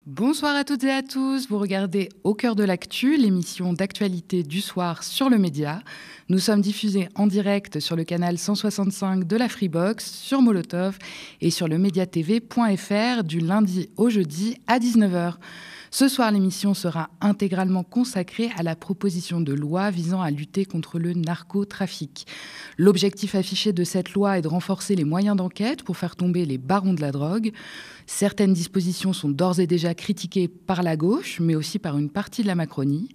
Bonsoir à toutes et à tous, vous regardez Au cœur de l'actu, l'émission d'actualité du soir sur le média. Nous sommes diffusés en direct sur le canal 165 de la Freebox, sur Molotov et sur le mediatv.fr du lundi au jeudi à 19 h. Ce soir, l'émission sera intégralement consacrée à la proposition de loi visant à lutter contre le narcotrafic. L'objectif affiché de cette loi est de renforcer les moyens d'enquête pour faire tomber les barons de la drogue. Certaines dispositions sont d'ores et déjà critiquées par la gauche, mais aussi par une partie de la Macronie.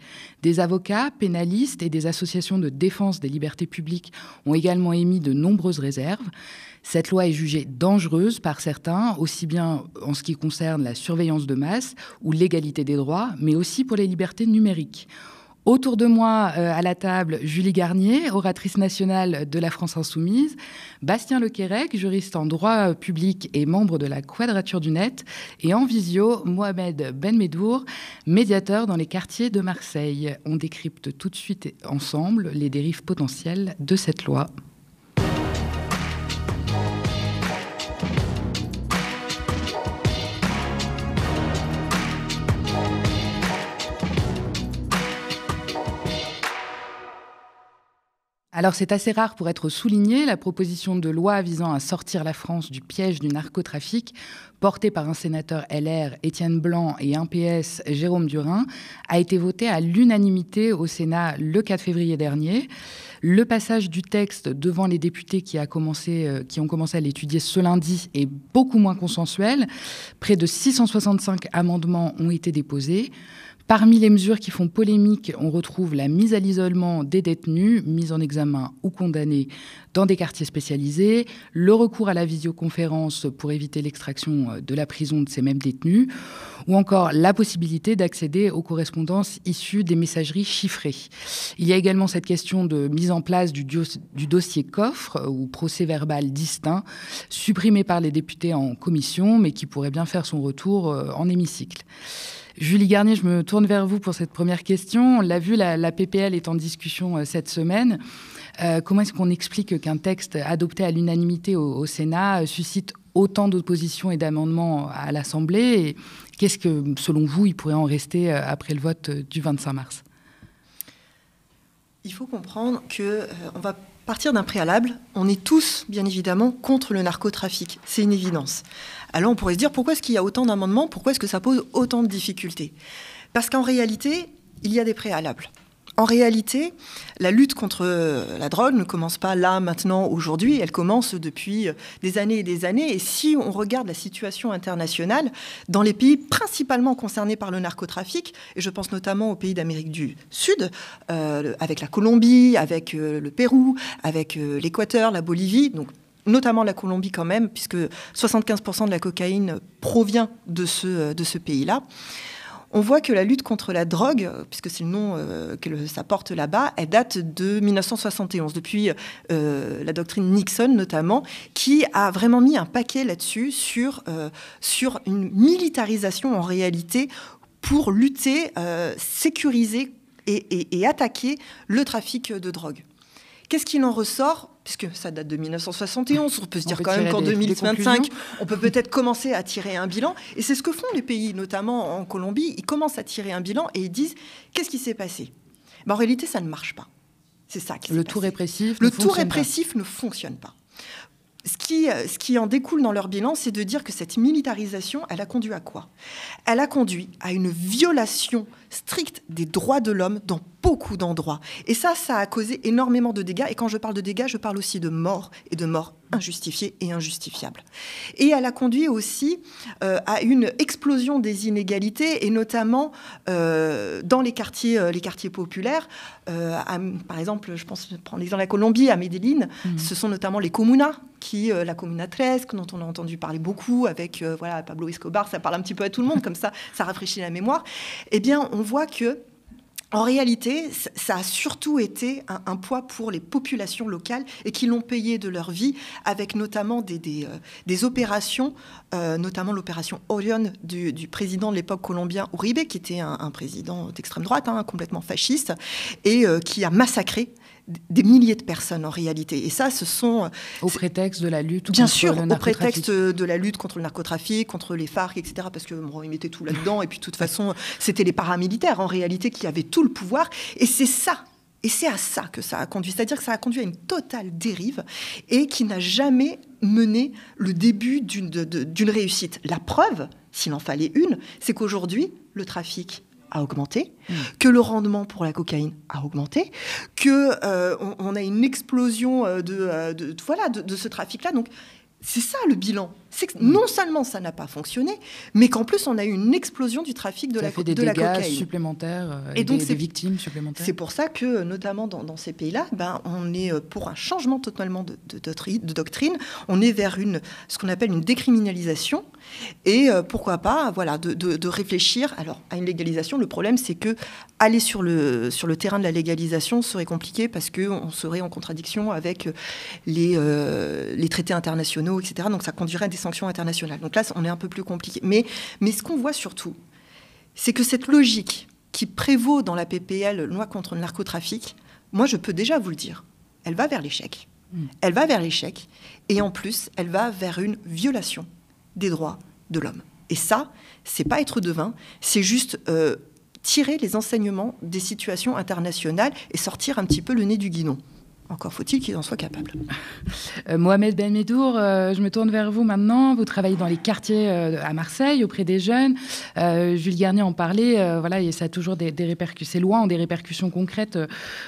Des avocats, pénalistes et des associations de défense des libertés publiques ont également émis de nombreuses réserves. Cette loi est jugée dangereuse par certains, aussi bien en ce qui concerne la surveillance de masse ou l'égalité des droits, mais aussi pour les libertés numériques. Autour de moi, à la table, Julie Garnier, oratrice nationale de la France Insoumise, Bastien Lequérec, juriste en droit public et membre de la Quadrature du Net, et en visio, Mohamed Benmedour, médiateur dans les quartiers de Marseille. On décrypte tout de suite ensemble les dérives potentielles de cette loi. Alors c'est assez rare pour être souligné, la proposition de loi visant à sortir la France du piège du narcotrafic, portée par un sénateur LR, Étienne Blanc, et un PS, Jérôme Durain, a été votée à l'unanimité au Sénat le 4 février dernier. Le passage du texte devant les députés qui ont commencé à l'étudier ce lundi est beaucoup moins consensuel. Près de 665 amendements ont été déposés. Parmi les mesures qui font polémique, on retrouve la mise à l'isolement des détenus, mis en examen ou condamnés dans des quartiers spécialisés, le recours à la visioconférence pour éviter l'extraction de la prison de ces mêmes détenus, ou encore la possibilité d'accéder aux correspondances issues des messageries chiffrées. Il y a également cette question de mise en place du dossier coffre ou procès-verbal distinct, supprimé par les députés en commission, mais qui pourrait bien faire son retour en hémicycle. Julie Garnier, je me tourne vers vous pour cette première question. On l'a vu, la PPL est en discussion cette semaine. Comment est-ce qu'on explique qu'un texte adopté à l'unanimité au Sénat suscite autant d'opposition et d'amendements à l'Assemblée? Et qu'est-ce que, selon vous, il pourrait en rester après le vote du 25 mars? Il faut comprendre qu'on va partir d'un préalable. On est tous, bien évidemment, contre le narcotrafic. C'est une évidence. Alors on pourrait se dire, pourquoi est-ce qu'il y a autant d'amendements? Pourquoi est-ce que ça pose autant de difficultés? Parce qu'en réalité, il y a des préalables. En réalité, la lutte contre la drogue ne commence pas là, maintenant, aujourd'hui. Elle commence depuis des années et des années. Et si on regarde la situation internationale, dans les pays principalement concernés par le narcotrafic, et je pense notamment aux pays d'Amérique du Sud, avec la Colombie, avec le Pérou, avec l'Équateur, la Bolivie, donc notamment la Colombie quand même, puisque 75% de la cocaïne provient de ce pays-là. On voit que la lutte contre la drogue, puisque c'est le nom que ça porte là-bas, elle date de 1971, depuis la doctrine Nixon notamment, qui a vraiment mis un paquet là-dessus sur une militarisation en réalité pour lutter, sécuriser et attaquer le trafic de drogue. Qu'est-ce qu'il en ressort? Puisque ça date de 1971, on peut se dire quand même qu'en 2025, on peut peut-être commencer à tirer un bilan. Et c'est ce que font les pays, notamment en Colombie. Ils commencent à tirer un bilan et ils disent « Qu'est-ce qui s'est passé ?» En réalité, ça ne marche pas. C'est ça qui s'est passé. Le tout répressif ne fonctionne pas. Ce qui en découle dans leur bilan, c'est de dire que cette militarisation, elle a conduit à quoi? Elle a conduit à une violation stricte des droits de l'homme dans beaucoup d'endroits. Et ça a causé énormément de dégâts. Et quand je parle de dégâts, je parle aussi de morts, et de morts injustifiées et injustifiables. Et elle a conduit aussi à une explosion des inégalités, et notamment dans les quartiers populaires. Par exemple, je prends l'exemple de la Colombie, à Medellín, ce sont notamment les comunas, la Comuna 13, dont on a entendu parler beaucoup, avec Pablo Escobar, ça parle un petit peu à tout le monde, comme ça rafraîchit la mémoire. Eh bien, on voit que en réalité, ça a surtout été un poids pour les populations locales et qui l'ont payé de leur vie, avec notamment des opérations, notamment l'opération Orion du président de l'époque colombien Uribe, qui était un président d'extrême droite, complètement fasciste, et qui a massacré des milliers de personnes en réalité. Et ça, ce sont... Au prétexte de la lutte bien contre sûr, le au narcotrafic. prétexte de la lutte contre le narcotrafic, contre les FARC, etc. Parce que ils mettaient tout là-dedans. Et puis de toute façon, c'était les paramilitaires en réalité qui avaient tout le pouvoir. Et c'est ça. Et c'est à ça que ça a conduit. C'est-à-dire que ça a conduit à une totale dérive et qui n'a jamais mené le début d'une réussite. La preuve, s'il en fallait une, c'est qu'aujourd'hui, le trafic a augmenté, que le rendement pour la cocaïne a augmenté, qu'on a une explosion de ce trafic-là. Donc, c'est ça le bilan. C'est que non seulement ça n'a pas fonctionné, mais qu'en plus on a eu une explosion du trafic de la cocaïne. Ça fait des dégâts supplémentaires et donc des victimes supplémentaires. C'est pour ça que, notamment dans ces pays-là, on est pour un changement totalement de doctrine. On est vers ce qu'on appelle une décriminalisation et pourquoi pas de réfléchir à une légalisation. Le problème, c'est que aller sur le terrain de la légalisation serait compliqué parce qu'on serait en contradiction avec les traités internationaux, etc. Donc ça conduirait à des sanctions internationales. Donc là, on est un peu plus compliqué. Mais ce qu'on voit surtout, c'est que cette logique qui prévaut dans la PPL, loi contre le narcotrafic, moi, je peux déjà vous le dire, elle va vers l'échec. Elle va vers l'échec. Et en plus, elle va vers une violation des droits de l'homme. Et ça, c'est pas être devin, c'est juste tirer les enseignements des situations internationales et sortir un petit peu le nez du guidon. Encore faut-il qu'ils en soient capables. Mohamed Ben Medour, je me tourne vers vous maintenant. Vous travaillez dans les quartiers à Marseille, auprès des jeunes. Jules Garnier en parlait. Et ça a toujours des répercussions. Ces lois ont des répercussions concrètes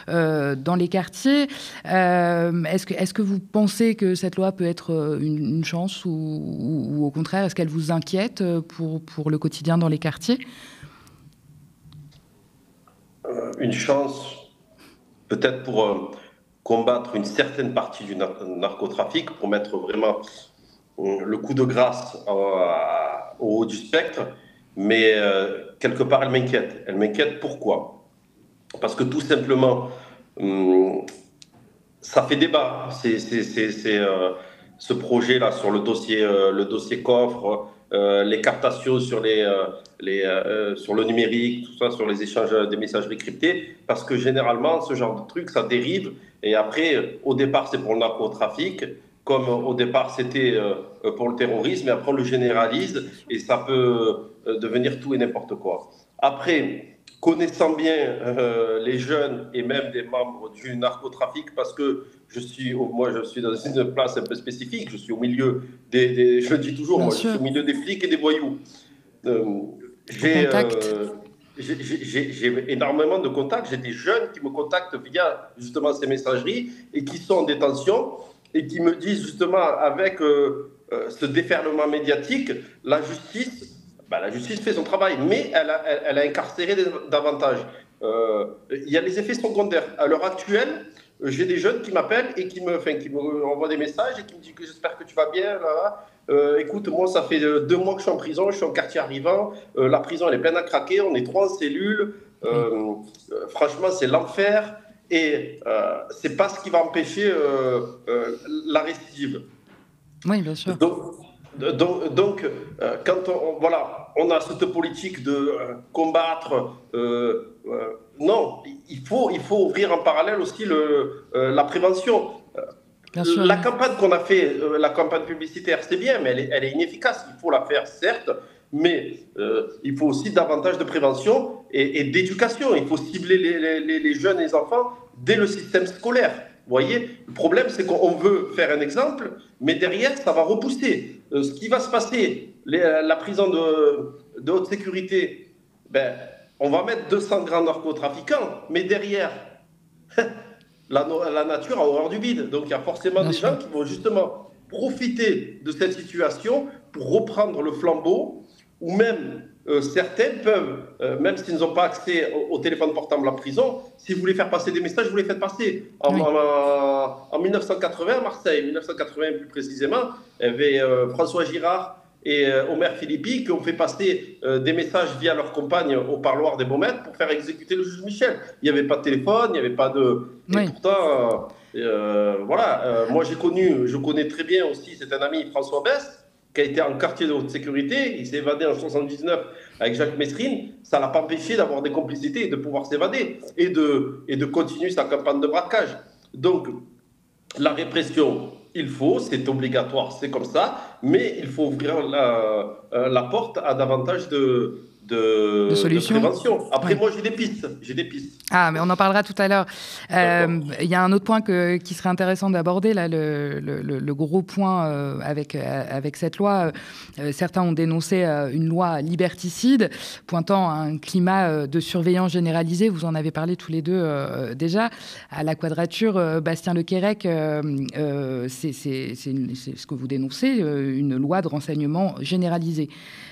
dans les quartiers. Est-ce que vous pensez que cette loi peut être une chance ou au contraire, est-ce qu'elle vous inquiète pour le quotidien dans les quartiers ? Une chance, peut-être pour... combattre une certaine partie du narcotrafic pour mettre vraiment le coup de grâce au haut du spectre. Mais quelque part, elle m'inquiète. Elle m'inquiète pourquoi ? Parce que tout simplement, ça fait débat. C'est ce projet-là sur le dossier coffre, les captations sur sur le numérique, tout ça, sur les échanges des messageries cryptées, parce que généralement, ce genre de truc, ça dérive. Et après, au départ, c'est pour le narcotrafic, comme au départ, c'était pour le terrorisme, et après, on le généralise, et ça peut devenir tout et n'importe quoi. Après, connaissant bien les jeunes et même des membres du narcotrafic, parce que moi, je suis dans une place un peu spécifique, je suis au milieu je le dis toujours, je suis au milieu des flics et des voyous. J'ai énormément de contacts, j'ai des jeunes qui me contactent via justement ces messageries et qui sont en détention et qui me disent justement avec ce déferlement médiatique, la justice fait son travail, mais elle a incarcéré davantage. Il y a les effets secondaires. À l'heure actuelle, j'ai des jeunes qui m'appellent et qui me envoient des messages et qui me disent que j'espère que tu vas bien. Écoute, moi, ça fait 2 mois que je suis en prison, je suis en quartier arrivant. La prison, elle est pleine à craquer. On est 3 en cellule. Franchement, c'est l'enfer. Et c'est pas ce qui va empêcher la récidive. Oui, bien sûr. Donc quand on a cette politique de combattre, non, il faut ouvrir en parallèle aussi la prévention. La campagne qu'on a fait, la campagne publicitaire, c'est bien, mais elle est inefficace. Il faut la faire, certes, mais il faut aussi davantage de prévention et d'éducation. Il faut cibler les jeunes et les enfants dès le système scolaire. Vous voyez, le problème, c'est qu'on veut faire un exemple, mais derrière, ça va repousser. Ce qui va se passer, la prison de haute sécurité, on va mettre 200 grands narcotrafiquants, mais derrière, la nature a horreur du vide. Donc, il y a forcément des gens qui vont justement profiter de cette situation pour reprendre le flambeau, ou même certains peuvent, même s'ils n'ont pas accès au téléphone portable en prison, si vous voulez faire passer des messages, vous les faites passer. En 1980 à Marseille, 1980 plus précisément, il y avait François Girard et Omer Philippi qui ont fait passer des messages via leur compagne au parloir des Baumettes pour faire exécuter le juge Michel. Il n'y avait pas de téléphone, il n'y avait pas de... Et pourtant, moi je connais très bien aussi, c'est un ami, François Best, qui a été en quartier de haute sécurité, il s'est évadé en 79 avec Jacques Mesrine, ça ne l'a pas empêché d'avoir des complicités et de pouvoir s'évader et de continuer sa campagne de braquage. Donc, la répression, il faut, c'est obligatoire, c'est comme ça, mais il faut ouvrir la porte à davantage de prévention. Après, moi, j'ai des pistes. Ah, mais on en parlera tout à l'heure. Il y a un autre point qui serait intéressant d'aborder, là, le gros point avec cette loi. Certains ont dénoncé une loi liberticide, pointant à un climat de surveillance généralisée. Vous en avez parlé tous les deux déjà. À la Quadrature, Bastien Lequérec, c'est ce que vous dénoncez, une loi de renseignement généralisée.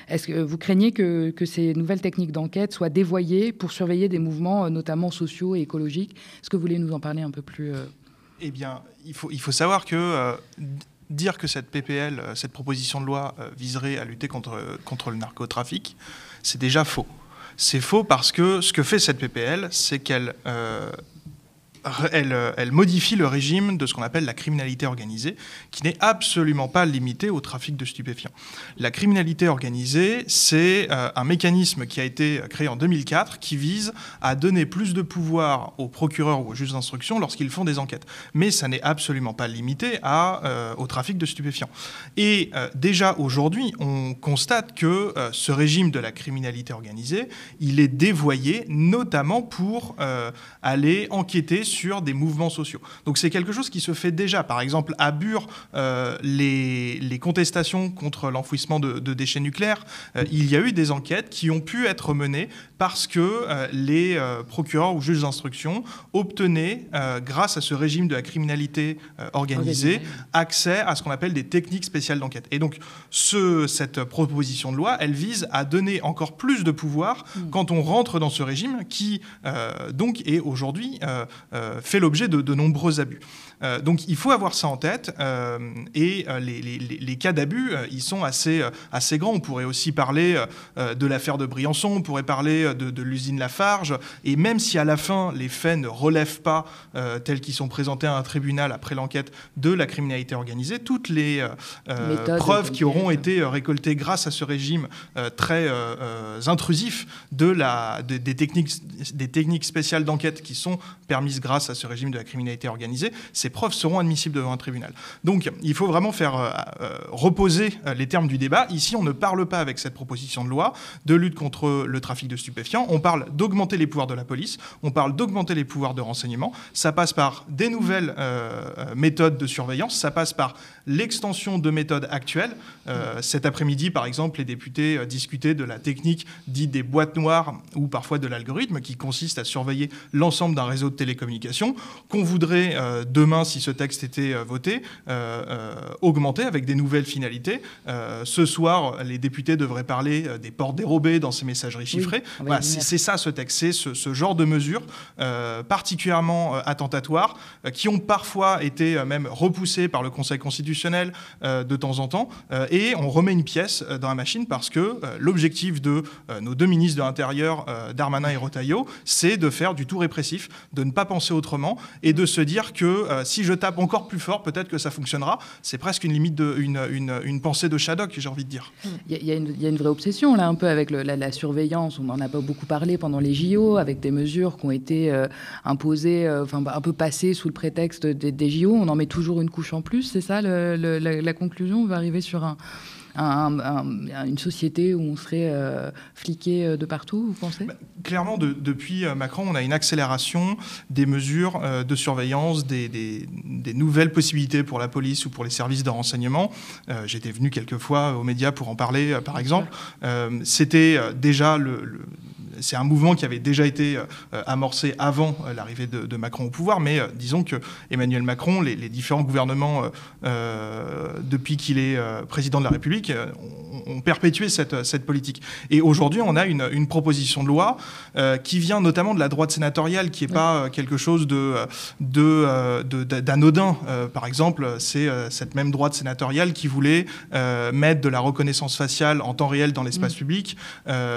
Est-ce que vous craignez que ces nouvelles techniques d'enquête soient dévoyées pour surveiller des mouvements, notamment sociaux et écologiques? Est-ce que vous voulez nous en parler un peu plus Eh bien, il faut savoir que dire que cette PPL, cette proposition de loi, viserait à lutter contre le narcotrafic, c'est déjà faux. C'est faux parce que ce que fait cette PPL, c'est qu'elle modifie le régime de ce qu'on appelle la criminalité organisée, qui n'est absolument pas limité au trafic de stupéfiants. La criminalité organisée, c'est un mécanisme qui a été créé en 2004, qui vise à donner plus de pouvoir aux procureurs ou aux juges d'instruction lorsqu'ils font des enquêtes. Mais ça n'est absolument pas limité au trafic de stupéfiants. Et déjà aujourd'hui, on constate que ce régime de la criminalité organisée, il est dévoyé, notamment pour aller enquêter sur des mouvements sociaux. Donc c'est quelque chose qui se fait déjà. Par exemple, à Bure, les contestations contre l'enfouissement de déchets nucléaires, il y a eu des enquêtes qui ont pu être menées parce que les procureurs ou juges d'instruction obtenaient, grâce à ce régime de la criminalité organisée, accès à ce qu'on appelle des techniques spéciales d'enquête. Et donc cette proposition de loi, elle vise à donner encore plus de pouvoir quand on rentre dans ce régime qui donc est aujourd'hui fait l'objet de nombreux abus. Donc il faut avoir ça en tête, et les cas d'abus, ils sont assez grands. On pourrait aussi parler de l'affaire de Briançon, on pourrait parler de l'usine Lafarge, et même si à la fin les faits ne relèvent pas tels qu'ils sont présentés à un tribunal après l'enquête de la criminalité organisée, toutes les preuves qui auront été récoltées grâce à ce régime très intrusif des techniques spéciales d'enquête qui sont permises grâce à ce régime de la criminalité organisée, ces preuves seront admissibles devant un tribunal. Donc il faut vraiment faire reposer les termes du débat. Ici, on ne parle pas avec cette proposition de loi de lutte contre le trafic de stupéfiants. On parle d'augmenter les pouvoirs de la police, on parle d'augmenter les pouvoirs de renseignement. Ça passe par des nouvelles méthodes de surveillance, ça passe par l'extension de méthodes actuelles. Cet après-midi, par exemple, les députés discutaient de la technique dite des boîtes noires ou parfois de l'algorithme qui consiste à surveiller l'ensemble d'un réseau de télécommunications qu'on voudrait demain, si ce texte était voté, augmenter avec des nouvelles finalités. Ce soir, les députés devraient parler des portes dérobées dans ces messageries chiffrées. Oui, voilà, c'est ça ce texte, c'est ce genre de mesures particulièrement attentatoires qui ont parfois été même repoussées par le Conseil constitutionnel de temps en temps, et on remet une pièce dans la machine parce que l'objectif de nos deux ministres de l'Intérieur, Darmanin et Retailleau, c'est de faire du tout répressif, de ne pas penser autrement et de se dire que si je tape encore plus fort, peut-être que ça fonctionnera. C'est presque une limite, une pensée de Shadok, j'ai envie de dire. Il y a une vraie obsession là un peu avec la surveillance. On n'en a pas beaucoup parlé pendant les JO, avec des mesures qui ont été imposées, un peu passées sous le prétexte des JO. On en met toujours une couche en plus, c'est ça la conclusion? On va arriver sur une société où on serait fliqué de partout, vous pensez? Clairement, depuis Macron, on a une accélération des mesures de surveillance, des nouvelles possibilités pour la police ou pour les services de renseignement. J'étais venu quelques fois aux médias pour en parler, par exemple. C'était déjà c'est un mouvement qui avait déjà été amorcé avant l'arrivée de Macron au pouvoir, mais disons que Emmanuel Macron, les différents gouvernements, depuis qu'il est président de la République, ont perpétué cette politique. Et aujourd'hui, on a une proposition de loi qui vient notamment de la droite sénatoriale, qui n'est pas quelque chose d'anodin. Par exemple, c'est cette même droite sénatoriale qui voulait mettre de la reconnaissance faciale en temps réel dans l'espace public,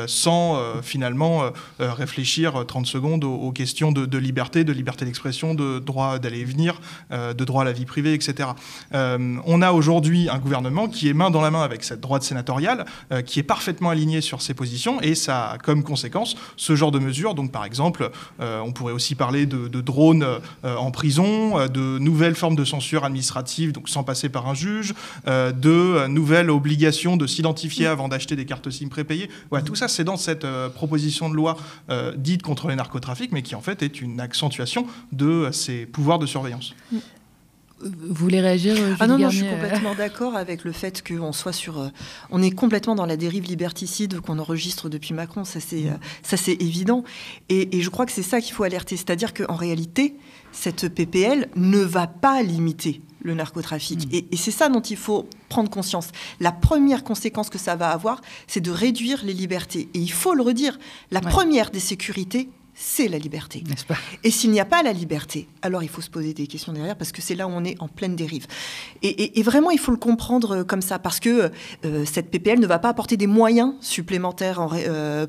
sans finalement également réfléchir 30 secondes aux questions de liberté d'expression, de droit d'aller et venir, de droit à la vie privée, etc. On a aujourd'hui un gouvernement qui est main dans la main avec cette droite sénatoriale, qui est parfaitement aligné sur ses positions, et ça a comme conséquence ce genre de mesures. Donc par exemple, on pourrait aussi parler de drones en prison, de nouvelles formes de censure administrative, donc sans passer par un juge, de nouvelles obligations de s'identifier avant d'acheter des cartes SIM prépayées. Voilà, tout ça, c'est dans cette proposition de loi dite contre les narcotrafics, mais qui en fait est une accentuation de ces pouvoirs de surveillance. Vous voulez réagir, Julie non, Garnier? je suis complètement d'accord avec le fait qu'on soit sur... on est complètement dans la dérive liberticide qu'on enregistre depuis Macron, ça c'est évident. Et je crois que c'est ça qu'il faut alerter. C'est-à-dire qu'en réalité, cette PPL ne va pas limiter le narcotrafic. Et c'est ça dont il faut prendre conscience. La première conséquence que ça va avoir, c'est de réduire les libertés. Et il faut le redire, la première des sécurités, c'est la liberté. N'est-ce pas ? Et s'il n'y a pas la liberté, alors il faut se poser des questions derrière, parce que c'est là où on est en pleine dérive. Et vraiment, il faut le comprendre comme ça, parce que cette PPL ne va pas apporter des moyens supplémentaires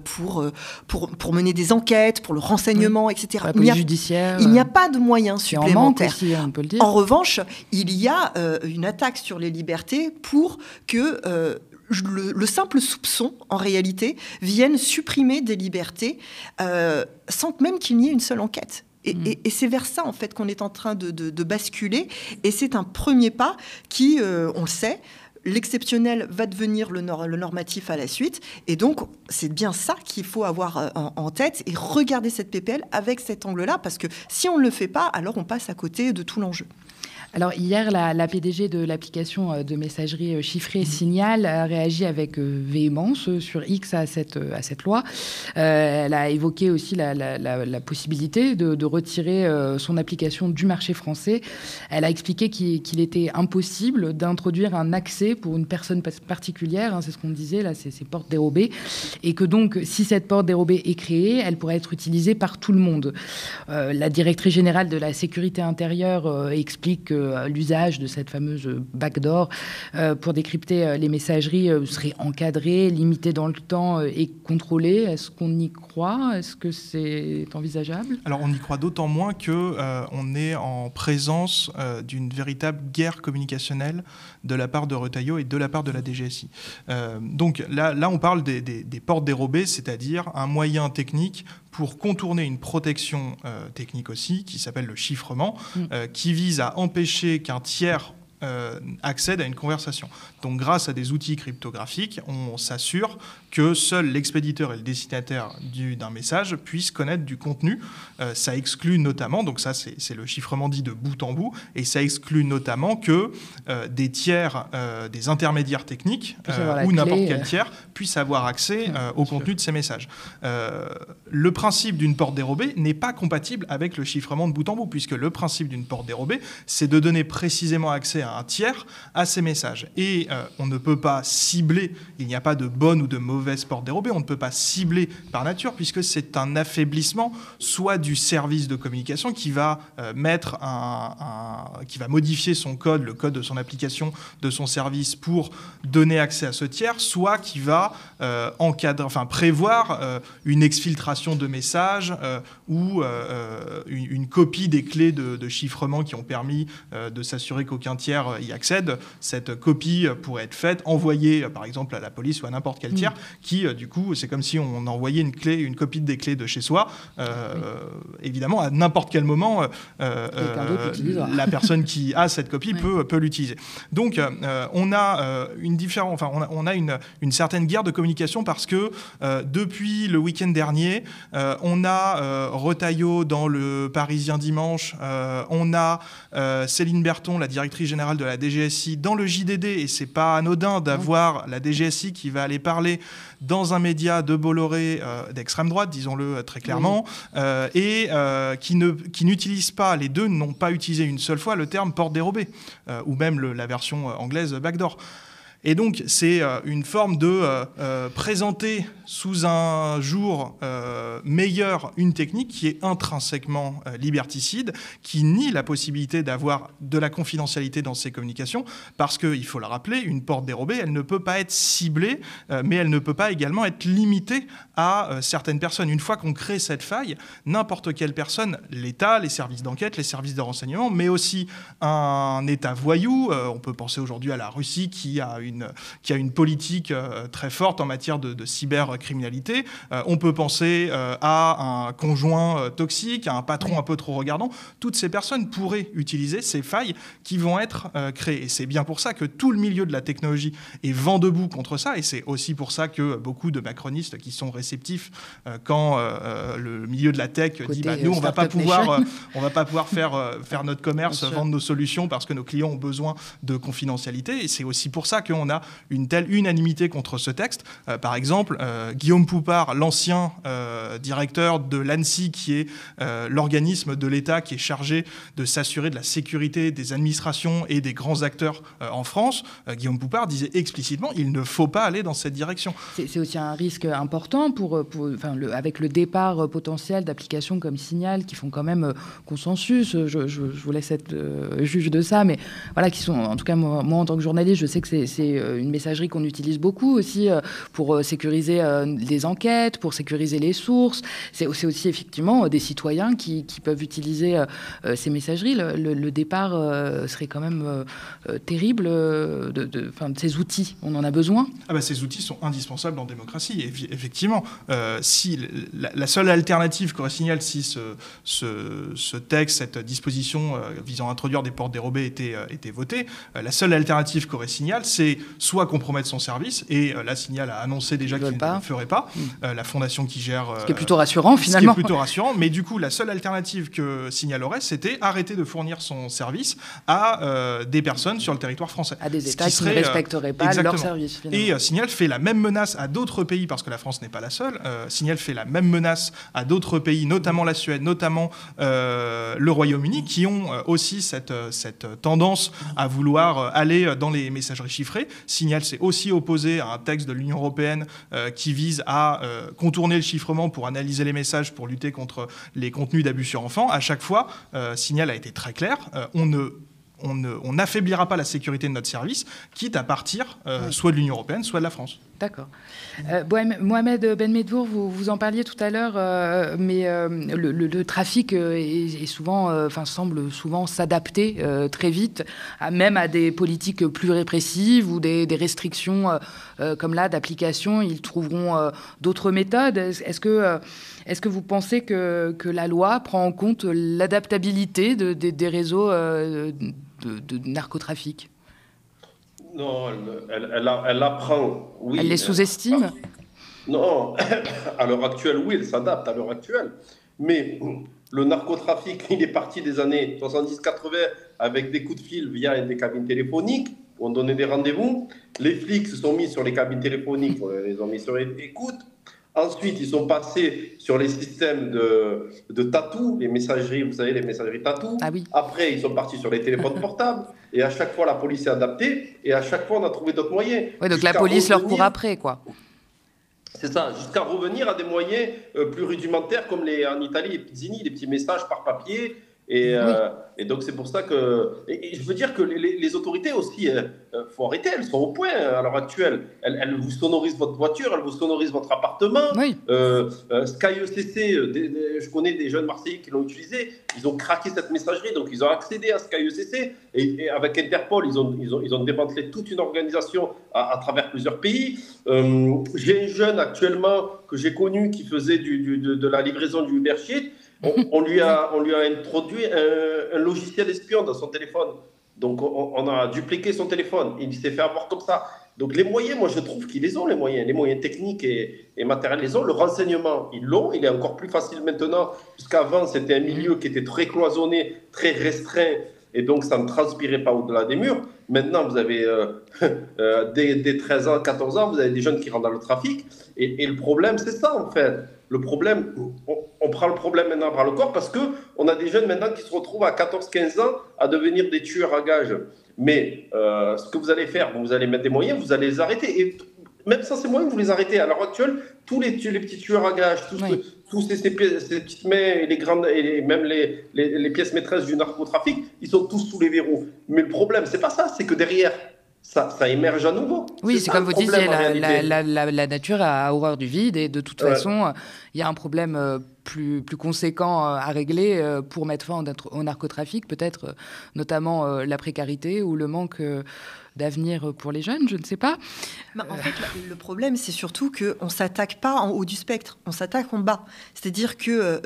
pour mener des enquêtes, pour le renseignement, etc. La police judiciaire. Il n'y a pas de moyens supplémentaires. Aussi, on peut le dire. En revanche, il y a une attaque sur les libertés pour que... le simple soupçon, en réalité, vienne supprimer des libertés sans même qu'il n'y ait une seule enquête. Et c'est vers ça, en fait, qu'on est en train de basculer. Et c'est un premier pas qui, on le sait, l'exceptionnel va devenir le normatif à la suite. Et donc, c'est bien ça qu'il faut avoir en tête et regarder cette PPL avec cet angle-là. Parce que si on ne le fait pas, alors on passe à côté de tout l'enjeu. Alors hier, la PDG de l'application de messagerie chiffrée Signal a réagi avec véhémence sur X à cette loi. Elle a évoqué aussi la possibilité de retirer son application du marché français. Elle a expliqué qu'il était impossible d'introduire un accès pour une personne particulière, c'est ce qu'on disait là, ces portes dérobées, et que donc si cette porte dérobée est créée, elle pourrait être utilisée par tout le monde. La directrice générale de la sécurité intérieure explique que l'usage de cette fameuse backdoor pour décrypter les messageries serait encadré, limité dans le temps et contrôlé. Est-ce qu'on y croit ? Est-ce que c'est envisageable ? Alors on y croit d'autant moins qu'on est en présence d'une véritable guerre communicationnelle de la part de Retailleau et de la part de la DGSI. Donc là on parle des portes dérobées, c'est-à-dire un moyen technique pour contourner une protection technique aussi, qui s'appelle le chiffrement, qui vise à empêcher qu'un tiers accède à une conversation. Donc grâce à des outils cryptographiques, on s'assure que seul l'expéditeur et le destinataire d'un message puissent connaître du contenu. Ça exclut notamment, donc ça c'est le chiffrement dit de bout en bout, et ça exclut notamment que des tiers, des intermédiaires techniques ou n'importe quel tiers puissent avoir accès au contenu de ces messages. Le principe d'une porte dérobée n'est pas compatible avec le chiffrement de bout en bout, puisque le principe d'une porte dérobée, c'est de donner précisément accès à un tiers à ces messages. Et on ne peut pas cibler, il n'y a pas de bonne ou de mauvaise porte dérobée, on ne peut pas cibler par nature, puisque c'est un affaiblissement soit du service de communication qui va qui va modifier son code, le code de son application, de son service pour donner accès à ce tiers, soit qui va prévoir une exfiltration de messages ou une copie des clés de chiffrement qui ont permis de s'assurer qu'aucun tiers y accède. Cette copie pourrait être faite, envoyée par exemple à la police ou à n'importe quel tiers qui, du coup, c'est comme si on envoyait une copie des clés de chez soi. Évidemment, à n'importe quel moment, la personne qui a cette copie peut l'utiliser. Donc, on a une certaine guerre de communication parce que depuis le week-end dernier, on a Retailleau dans le Parisien dimanche, on a Céline Berton, la directrice générale de la DGSI, dans le JDD, et c'est pas anodin d'avoir la DGSI qui va aller parler dans un média de Bolloré d'extrême droite, disons-le très clairement, et qui n'utilise pas, les deux n'ont pas utilisé une seule fois le terme porte dérobée, ou même la version anglaise backdoor. Et donc, c'est une forme de présenter sous un jour meilleur une technique qui est intrinsèquement liberticide, qui nie la possibilité d'avoir de la confidentialité dans ces communications, parce qu'il faut le rappeler, une porte dérobée, elle ne peut pas être ciblée, mais elle ne peut pas également être limitée à certaines personnes. Une fois qu'on crée cette faille, n'importe quelle personne, l'État, les services d'enquête, les services de renseignement, mais aussi un État voyou, on peut penser aujourd'hui à la Russie qui a une politique très forte en matière de cybercriminalité, on peut penser à un conjoint toxique, à un patron un peu trop regardant. Toutes ces personnes pourraient utiliser ces failles qui vont être créées. Et c'est bien pour ça que tout le milieu de la technologie est vent debout contre ça, et c'est aussi pour ça que beaucoup de macronistes qui sont réceptifs quand le milieu de la tech dit nous on va pas pouvoir faire notre commerce, vendre nos solutions parce que nos clients ont besoin de confidentialité, et c'est aussi pour ça qu'on a une telle unanimité contre ce texte. Par exemple, Guillaume Poupard, l'ancien directeur de l'ANSSI, qui est l'organisme de l'État qui est chargé de s'assurer de la sécurité des administrations et des grands acteurs en France, Guillaume Poupard disait explicitement il ne faut pas aller dans cette direction. C'est aussi un risque important avec le départ potentiel d'applications comme Signal qui font quand même consensus. Je vous laisse être juge de ça, mais voilà, qui sont, en tout cas moi en tant que journaliste, je sais que c'est une messagerie qu'on utilise beaucoup aussi pour sécuriser les enquêtes, pour sécuriser les sources. C'est aussi effectivement des citoyens qui peuvent utiliser ces messageries. Le départ serait quand même terrible de ces outils. On en a besoin. Ces outils sont indispensables en démocratie. Et effectivement, si la seule alternative qu'aurait Signal si ce texte, cette disposition visant à introduire des portes dérobées était votée, la seule alternative qu'aurait Signal, c'est soit compromettre son service, et là Signal a annoncé déjà qu'il ne le ferait pas, la fondation qui gère... Ce qui est plutôt rassurant finalement. Ce qui est plutôt rassurant, mais du coup la seule alternative que Signal aurait, c'était arrêter de fournir son service à des personnes sur le territoire français. À des États qui ne respecteraient pas leur service finalement. Et Signal fait la même menace à d'autres pays, parce que la France n'est pas la seule. Signal fait la même menace à d'autres pays, notamment la Suède, notamment le Royaume-Uni, qui ont aussi cette tendance à vouloir aller dans les messageries chiffrées. Signal s'est aussi opposé à un texte de l'Union européenne qui vise à contourner le chiffrement pour analyser les messages, pour lutter contre les contenus d'abus sur enfants. À chaque fois, Signal a été très clair. On n'affaiblira pas la sécurité de notre service, quitte à partir soit de l'Union européenne, soit de la France. D'accord. Mohamed Benmedvour, vous en parliez tout à l'heure, mais le trafic semble souvent s'adapter très vite, même à des politiques plus répressives ou des restrictions comme là d'application. Ils trouveront d'autres méthodes. Est-ce que vous pensez que la loi prend en compte l'adaptabilité des réseaux de narcotrafic ? Non, elle apprend, oui. Elle les sous-estime ? Non, à l'heure actuelle, oui, elle s'adapte à l'heure actuelle. Mais le narcotrafic, il est parti des années 70-80 avec des coups de fil via des cabines téléphoniques. On donnait des rendez-vous. Les flics se sont mis sur les cabines téléphoniques, on les a mis sur écoute. Ensuite, ils sont passés sur les systèmes de tatou, les messageries, vous savez, les messageries tatou. Ah oui. Après, ils sont partis sur les téléphones portables. Et à chaque fois, la police s'est adaptée. Et à chaque fois, on a trouvé d'autres moyens. Oui, donc la police leur court après, quoi. C'est ça, jusqu'à revenir à des moyens plus rudimentaires, comme en Italie, les pizzini, les petits messages par papier. Et donc, c'est pour ça que... Et je veux dire que les autorités aussi, faut arrêter, elles sont au point à l'heure actuelle. Elles vous sonorisent votre voiture, elles vous sonorisent votre appartement. Oui. Sky ECC, je connais des jeunes Marseillais qui l'ont utilisé, ils ont craqué cette messagerie, donc ils ont accédé à Sky ECC. Et avec Interpol, ils ont démantelé toute une organisation à travers plusieurs pays. J'ai un jeune actuellement que j'ai connu qui faisait de la livraison du Uber Sheet. On lui a introduit un logiciel espion dans son téléphone. Donc, on a dupliqué son téléphone. Il s'est fait avoir comme ça. Donc, les moyens, moi, je trouve qu'ils les ont, les moyens techniques et matériels, les ont. Le renseignement, ils l'ont. Il est encore plus facile maintenant, puisqu'avant, c'était un milieu qui était très cloisonné, très restreint, et donc, ça ne transpirait pas au-delà des murs. Maintenant, vous avez dès 13 ans, 14 ans, vous avez des jeunes qui rentrent dans le trafic. Et le problème, c'est ça, en fait. Le problème, on prend le problème maintenant par le corps parce qu'on a des jeunes maintenant qui se retrouvent à 14-15 ans à devenir des tueurs à gages. Mais ce que vous allez faire, vous allez mettre des moyens, vous allez les arrêter. Et même sans ces moyens, vous les arrêtez. À l'heure actuelle, tous les petits tueurs à gages, tous ces petites mains et les grandes, et même les pièces maîtresses du narcotrafic, ils sont tous sous les verrous. Mais le problème, c'est pas ça, c'est que derrière, ça émerge à nouveau. Oui, c'est comme vous disiez, la nature a horreur du vide et de toute façon, il y a un problème plus conséquent à régler pour mettre fin au narcotrafic, peut-être notamment la précarité ou le manque d'avenir pour les jeunes, je ne sais pas. En fait, le problème, c'est surtout qu'on ne s'attaque pas en haut du spectre, on s'attaque en bas. C'est-à-dire que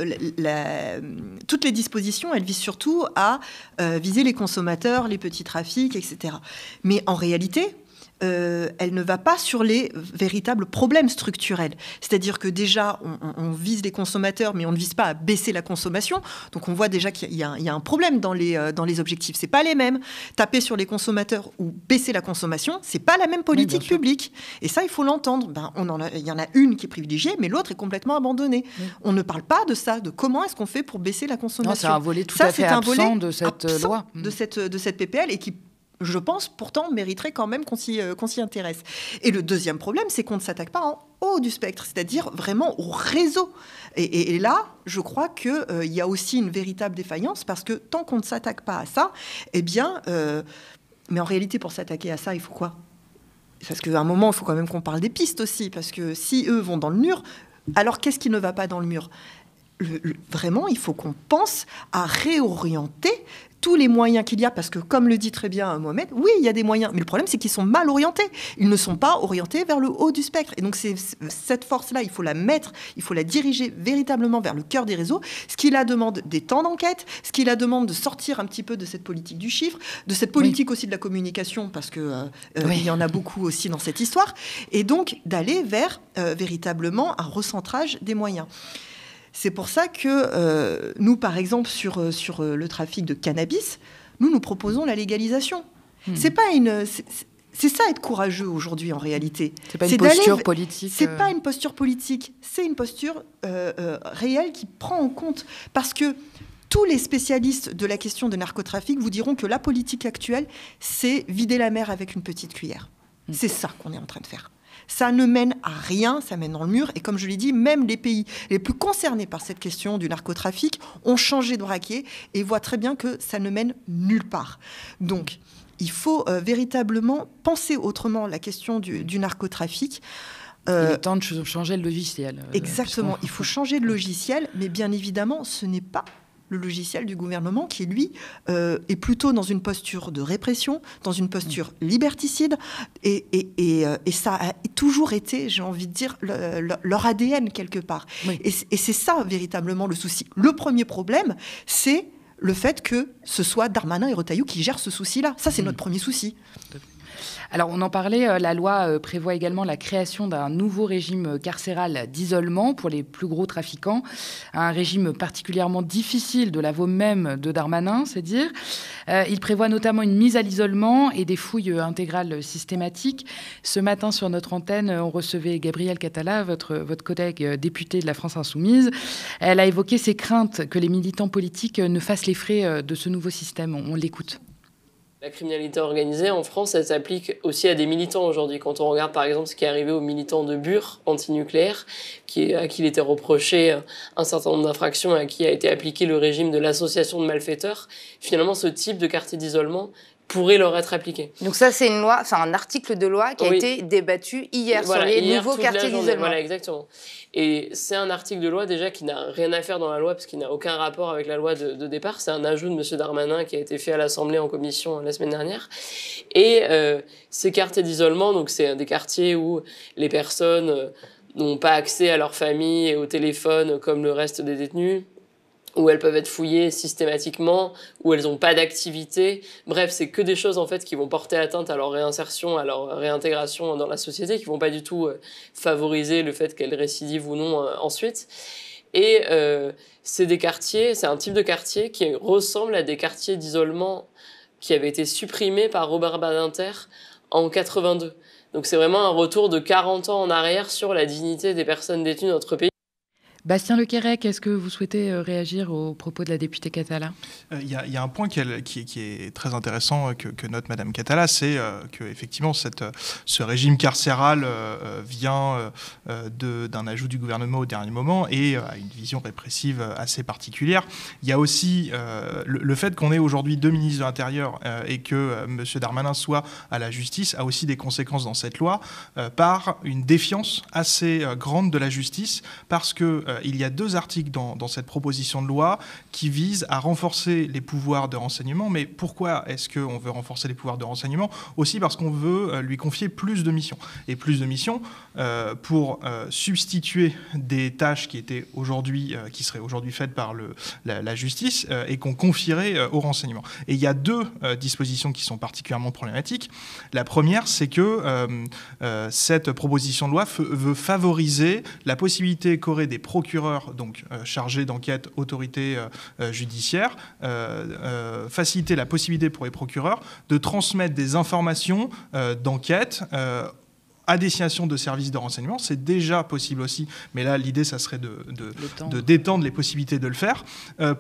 toutes les dispositions, elles visent surtout à viser les consommateurs, les petits trafics, etc. Mais en réalité, elle ne va pas sur les véritables problèmes structurels. C'est-à-dire que déjà, on vise les consommateurs, mais on ne vise pas à baisser la consommation. Donc on voit déjà qu'il y a un problème dans les objectifs. C'est pas les mêmes. Taper sur les consommateurs ou baisser la consommation, c'est pas la même politique publique. Et ça, il faut l'entendre. Il y en a une qui est privilégiée, mais l'autre est complètement abandonnée. On ne parle pas de ça, de comment est-ce qu'on fait pour baisser la consommation. Non, c'est un volet tout à fait absent de cette loi. De cette PPL et qui, je pense, pourtant, mériterait quand même qu'on s'y intéresse. Et le deuxième problème, c'est qu'on ne s'attaque pas en haut du spectre, c'est-à-dire vraiment au réseau. Et là, je crois qu'il y a aussi une véritable défaillance, parce que tant qu'on ne s'attaque pas à ça, eh bien... mais en réalité, pour s'attaquer à ça, il faut quoi ? Parce qu'à un moment, il faut quand même qu'on parle des pistes aussi, parce que si eux vont dans le mur, alors qu'est-ce qui ne va pas dans le mur ? Vraiment, il faut qu'on pense à réorienter tous les moyens qu'il y a, parce que, comme le dit très bien Mohamed, oui, il y a des moyens, mais le problème, c'est qu'ils sont mal orientés. Ils ne sont pas orientés vers le haut du spectre. Et donc, cette force-là, il faut la mettre, il faut la diriger véritablement vers le cœur des réseaux, ce qui la demande des temps d'enquête, ce qui la demande de sortir un petit peu de cette politique du chiffre, de cette politique aussi de la communication, parce que il y en a beaucoup aussi dans cette histoire, et donc d'aller vers véritablement un recentrage des moyens. C'est pour ça que nous, par exemple, sur le trafic de cannabis, nous proposons la légalisation. C'est pas c'est ça être courageux aujourd'hui en réalité. C'est pas une posture politique. C'est pas une posture politique. C'est une posture réelle qui prend en compte, parce que tous les spécialistes de la question de narcotrafic vous diront que la politique actuelle, c'est vider la mer avec une petite cuillère. C'est ça qu'on est en train de faire. Ça ne mène à rien, ça mène dans le mur. Et comme je l'ai dit, même les pays les plus concernés par cette question du narcotrafic ont changé de braquet et voient très bien que ça ne mène nulle part. Donc, il faut véritablement penser autrement la question du narcotrafic. Il est temps de changer le logiciel. Exactement, il faut changer de logiciel, mais bien évidemment, ce n'est pas le logiciel du gouvernement qui, lui, est plutôt dans une posture de répression, dans une posture liberticide, et ça a toujours été, j'ai envie de dire, leur ADN quelque part. Oui. Et c'est ça, véritablement, le souci. Le premier problème, c'est le fait que ce soit Darmanin et Retailleau qui gèrent ce souci-là. Ça, c'est notre premier souci. Alors, on en parlait, la loi prévoit également la création d'un nouveau régime carcéral d'isolement pour les plus gros trafiquants, un régime particulièrement difficile de l'aveu même de Darmanin, c'est dire. Il prévoit notamment une mise à l'isolement et des fouilles intégrales systématiques. Ce matin, sur notre antenne, on recevait Gabrielle Catala, votre collègue députée de la France Insoumise. Elle a évoqué ses craintes que les militants politiques ne fassent les frais de ce nouveau système. On l'écoute. La criminalité organisée en France, elle s'applique aussi à des militants aujourd'hui. Quand on regarde par exemple ce qui est arrivé aux militants de Bure, anti-nucléaire, à qui il était reproché un certain nombre d'infractions et à qui a été appliqué le régime de l'association de malfaiteurs, finalement ce type de quartier d'isolement pourrait leur être appliqué. Donc ça, c'est une loi, un article de loi qui a été débattu hier sur les nouveaux quartiers d'isolement. Voilà, exactement. Et c'est un article de loi déjà qui n'a rien à faire dans la loi parce qu'il n'a aucun rapport avec la loi de départ. C'est un ajout de M. Darmanin qui a été fait à l'Assemblée en commission la semaine dernière. Et ces quartiers d'isolement, donc c'est des quartiers où les personnes n'ont pas accès à leur famille et au téléphone comme le reste des détenus, où elles peuvent être fouillées systématiquement, où elles n'ont pas d'activité. Bref, c'est que des choses en fait qui vont porter atteinte à leur réinsertion, à leur réintégration dans la société, qui vont pas du tout favoriser le fait qu'elles récidivent ou non ensuite. Et c'est des quartiers, c'est un type de quartier qui ressemble à des quartiers d'isolement qui avaient été supprimés par Robert Badinter en 82. Donc c'est vraiment un retour de 40 ans en arrière sur la dignité des personnes détenues dans notre pays. Bastien Lequerec, est-ce que vous souhaitez réagir aux propos de la députée Catala ? Il y a un point qui est très intéressant que note Madame Catala, c'est qu'effectivement ce régime carcéral vient d'un ajout du gouvernement au dernier moment et a une vision répressive assez particulière. Il y a aussi le fait qu'on ait aujourd'hui 2 ministres de l'Intérieur et que M. Darmanin soit à la justice a aussi des conséquences dans cette loi par une défiance assez grande de la justice, parce que il y a 2 articles dans cette proposition de loi qui visent à renforcer les pouvoirs de renseignement. Mais pourquoi est-ce qu'on veut renforcer les pouvoirs de renseignement ? Aussi parce qu'on veut lui confier plus de missions. Et plus de missions pour substituer des tâches qui seraient aujourd'hui faites par la justice et qu'on confierait au renseignement. Et il y a 2 dispositions qui sont particulièrement problématiques. La première, c'est que cette proposition de loi veut favoriser la possibilité qu'auraient des procureurs, donc chargés d'enquête, autorité judiciaire, faciliter la possibilité pour les procureurs de transmettre des informations d'enquête à destination de services de renseignement. C'est déjà possible aussi, mais là, l'idée, ça serait de détendre les possibilités de le faire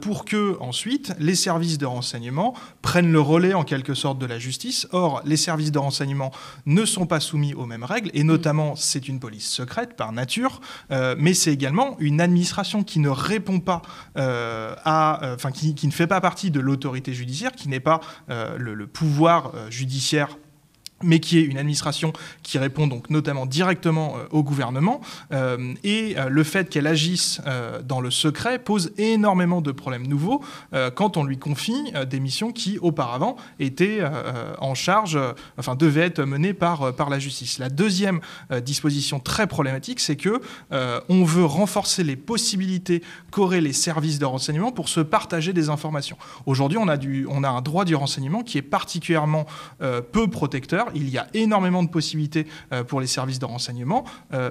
pour que, ensuite, les services de renseignement prennent le relais, en quelque sorte, de la justice. Or, les services de renseignement ne sont pas soumis aux mêmes règles, et notamment, c'est une police secrète, par nature, mais c'est également une administration qui ne répond pas qui ne fait pas partie de l'autorité judiciaire, qui n'est pas le pouvoir judiciaire, mais qui est une administration qui répond donc notamment directement au gouvernement. Et le fait qu'elle agisse dans le secret pose énormément de problèmes nouveaux quand on lui confie des missions qui, auparavant, étaient en charge, devaient être menées par la justice. La deuxième disposition très problématique, c'est que on veut renforcer les possibilités qu'auraient les services de renseignement pour se partager des informations. Aujourd'hui, on a un droit du renseignement qui est particulièrement peu protecteur. Il y a énormément de possibilités pour les services de renseignement,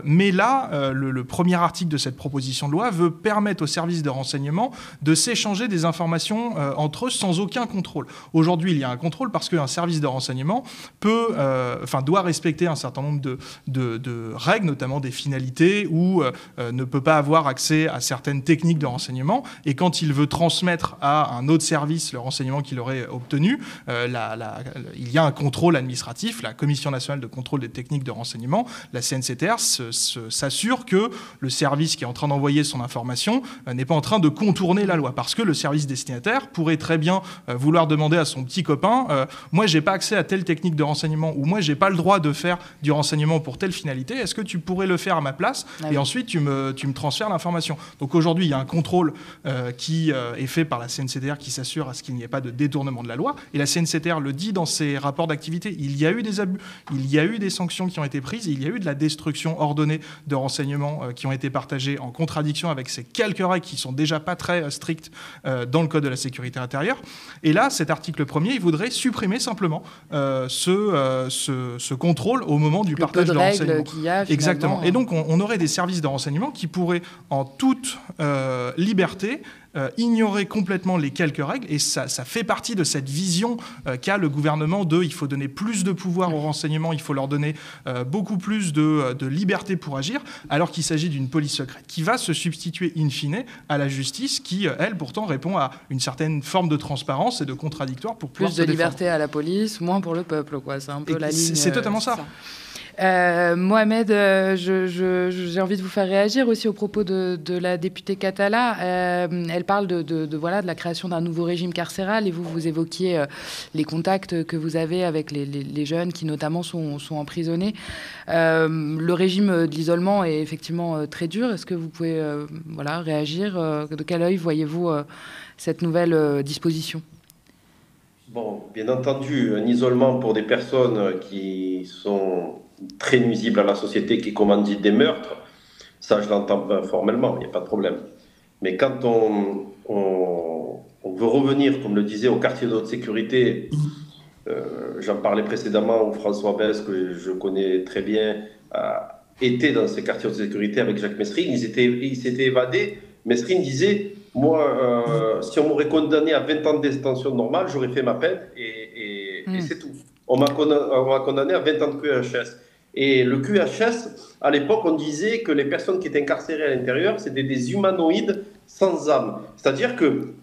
mais là, le premier article de cette proposition de loi veut permettre aux services de renseignement de s'échanger des informations entre eux sans aucun contrôle. Aujourd'hui, il y a un contrôle parce qu'un service de renseignement doit respecter un certain nombre de règles, notamment des finalités, ou ne peut pas avoir accès à certaines techniques de renseignement, et quand il veut transmettre à un autre service le renseignement qu'il aurait obtenu, il y a un contrôle administratif. La Commission nationale de contrôle des techniques de renseignement, la CNCTR, s'assure que le service qui est en train d'envoyer son information n'est pas en train de contourner la loi, parce que le service destinataire pourrait très bien vouloir demander à son petit copain moi j'ai pas accès à telle technique de renseignement, ou moi j'ai pas le droit de faire du renseignement pour telle finalité, est-ce que tu pourrais le faire à ma place, et ensuite tu me transfères l'information. Donc aujourd'hui il y a un contrôle qui est fait par la CNCTR qui s'assure à ce qu'il n'y ait pas de détournement de la loi, et la CNCTR le dit dans ses rapports d'activité, il y a eu des abus, il y a eu des sanctions qui ont été prises, il y a eu de la destruction ordonnée de renseignements qui ont été partagés en contradiction avec ces quelques règles qui sont déjà pas très strictes dans le Code de la sécurité intérieure. Et là, cet article 1er, il voudrait supprimer simplement ce contrôle au moment du partage de renseignements. Exactement. Et donc, on aurait des services de renseignement qui pourraient, en toute liberté, ignorer complètement les quelques règles, et ça fait partie de cette vision qu'a le gouvernement il faut donner plus de pouvoir aux renseignements, il faut leur donner beaucoup plus de liberté pour agir, alors qu'il s'agit d'une police secrète qui va se substituer in fine à la justice qui, elle, pourtant répond à une certaine forme de transparence et de contradictoire pour pouvoir se défendre. Plus de liberté à la police, moins pour le peuple, quoi. C'est un peu la ligne. C'est totalement ça. Mohamed, j'ai envie de vous faire réagir aussi aux propos de la députée Catala. Elle parle de la création d'un nouveau régime carcéral, et vous évoquiez les contacts que vous avez avec les jeunes qui notamment sont emprisonnés. Le régime de l'isolement est effectivement très dur. Est-ce que vous pouvez réagir ? De quel œil voyez-vous cette nouvelle disposition ? Bon, bien entendu, un isolement pour des personnes qui sont très nuisibles à la société, qui commandent des meurtres, ça je l'entends formellement, il n'y a pas de problème. Mais quand on veut revenir, comme le disait, au quartier de haute sécurité, j'en parlais précédemment, où François Besse, que je connais très bien, était dans ces quartiers de haute sécurité avec Jacques Mesrine, il s'était évadé. Mesrine disait, moi, si on m'aurait condamné à 20 ans de détention normale, j'aurais fait ma peine et c'est tout. On m'a condamné à 20 ans de QHS. Et le QHS, à l'époque, on disait que les personnes qui étaient incarcérées à l'intérieur, c'était des humanoïdes sans âme. C'est-à-dire que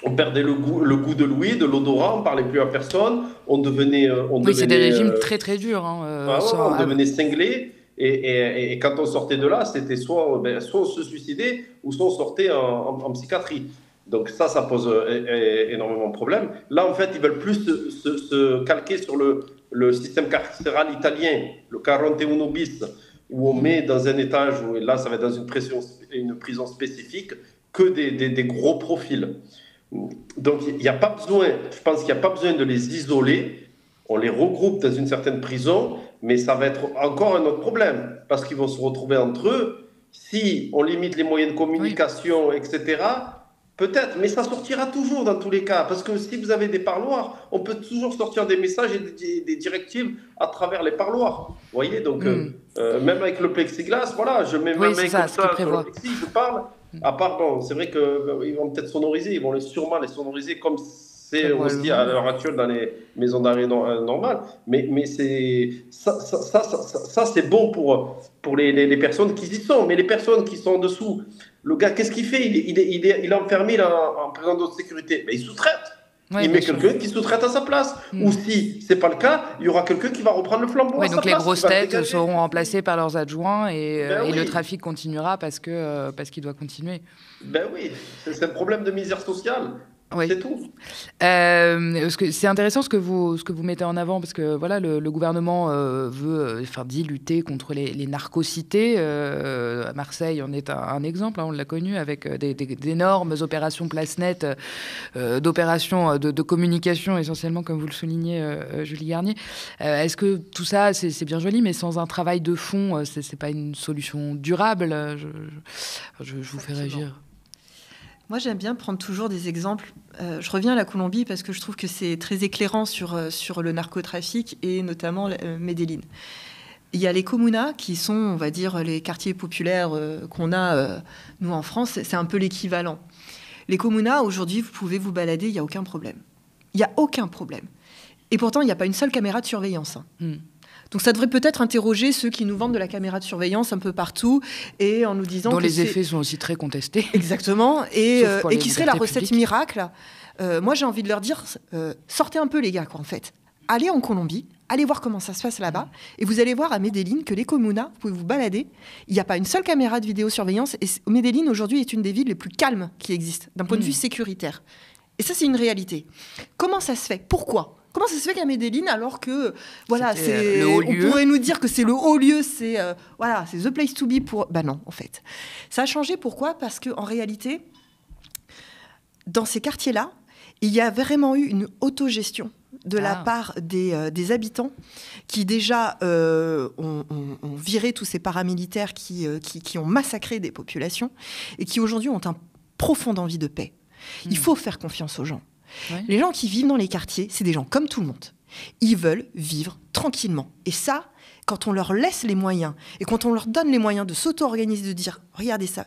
on perdait le goût de l'ouïe, de l'odorat, on ne parlait plus à personne, on devenait... oui, c'est des régimes très très durs. On devenait cinglé, et quand on sortait de là, c'était soit on se suicidait, ou soit on sortait en psychiatrie. Donc ça pose énormément de problèmes. Là, en fait, ils veulent plus se calquer sur le système carcéral italien, le 41 bis, où on met dans un étage, où là, ça va être dans une prison spécifique, que des gros profils. Donc, il n'y a pas besoin, je pense qu'il n'y a pas besoin de les isoler. On les regroupe dans une certaine prison, mais ça va être encore un autre problème, parce qu'ils vont se retrouver entre eux. Si on limite les moyens de communication, etc., peut-être, mais ça sortira toujours dans tous les cas, parce que si vous avez des parloirs, on peut toujours sortir des messages et des directives à travers les parloirs. Vous voyez, donc même avec le plexiglas, voilà, je mets ma main comme ça sur le plexi, je parle. À part, bon, c'est vrai qu'ils vont peut-être sonoriser, ils vont sûrement les sonoriser comme c'est aussi à l'heure actuelle dans les maisons d'arrêt normales, mais ça c'est bon pour les personnes qui y sont, mais les personnes qui sont en dessous, le gars, qu'est-ce qu'il fait? Il est enfermé là, en prison de sécurité, mais il sous-traite. Ouais, il met quelqu'un qui sous-traite à sa place. Ou si ce n'est pas le cas, il y aura quelqu'un qui va reprendre le flambeau. Donc les grosses têtes seront remplacées par leurs adjoints et le trafic continuera parce qu'il doit continuer. Ben oui, c'est un problème de misère sociale. Oui. C'est tout. C'est intéressant ce que vous mettez en avant, parce que voilà, le gouvernement dit lutter contre les narcocités. À Marseille, on est un exemple, on l'a connu, avec d'énormes opérations place nette, d'opérations de communication essentiellement, comme vous le soulignez, Julie Garnier. Est-ce que tout ça, c'est bien joli, mais sans un travail de fond, c'est pas une solution durable? Je vous fais réagir. Moi, j'aime bien prendre toujours des exemples. Je reviens à la Colombie parce que je trouve que c'est très éclairant sur le narcotrafic et notamment Medellín. Il y a les comunas qui sont, on va dire, les quartiers populaires qu'on a, nous, en France. C'est un peu l'équivalent. Les comunas, aujourd'hui, vous pouvez vous balader, il n'y a aucun problème. Il n'y a aucun problème. Et pourtant, il n'y a pas une seule caméra de surveillance. Donc ça devrait peut-être interroger ceux qui nous vendent de la caméra de surveillance un peu partout et en nous disant dont les effets sont aussi très contestés. Exactement. Et qui serait la recette miracle. Moi, j'ai envie de leur dire, sortez un peu les gars, quoi, en fait. Allez en Colombie, allez voir comment ça se passe là-bas, et vous allez voir à Medellín que les comunas, vous pouvez vous balader, il n'y a pas une seule caméra de vidéosurveillance, et Medellín, aujourd'hui, est une des villes les plus calmes qui existent, d'un point de vue sécuritaire. Et ça, c'est une réalité. Comment ça se fait? Pourquoi? Comment ça se fait qu'à Medellín, alors que voilà, on pourrait nous dire que c'est le haut lieu, c'est the place to be pour... Ben non, en fait. Ça a changé, pourquoi? Parce qu'en réalité, dans ces quartiers-là, il y a vraiment eu une autogestion de la part des habitants qui déjà ont viré tous ces paramilitaires qui ont massacré des populations et qui aujourd'hui ont une profonde envie de paix. Il faut faire confiance aux gens. Ouais. Les gens qui vivent dans les quartiers, c'est des gens comme tout le monde. Ils veulent vivre tranquillement. Et ça, quand on leur laisse les moyens et quand on leur donne les moyens de s'auto-organiser, de dire « Regardez ça,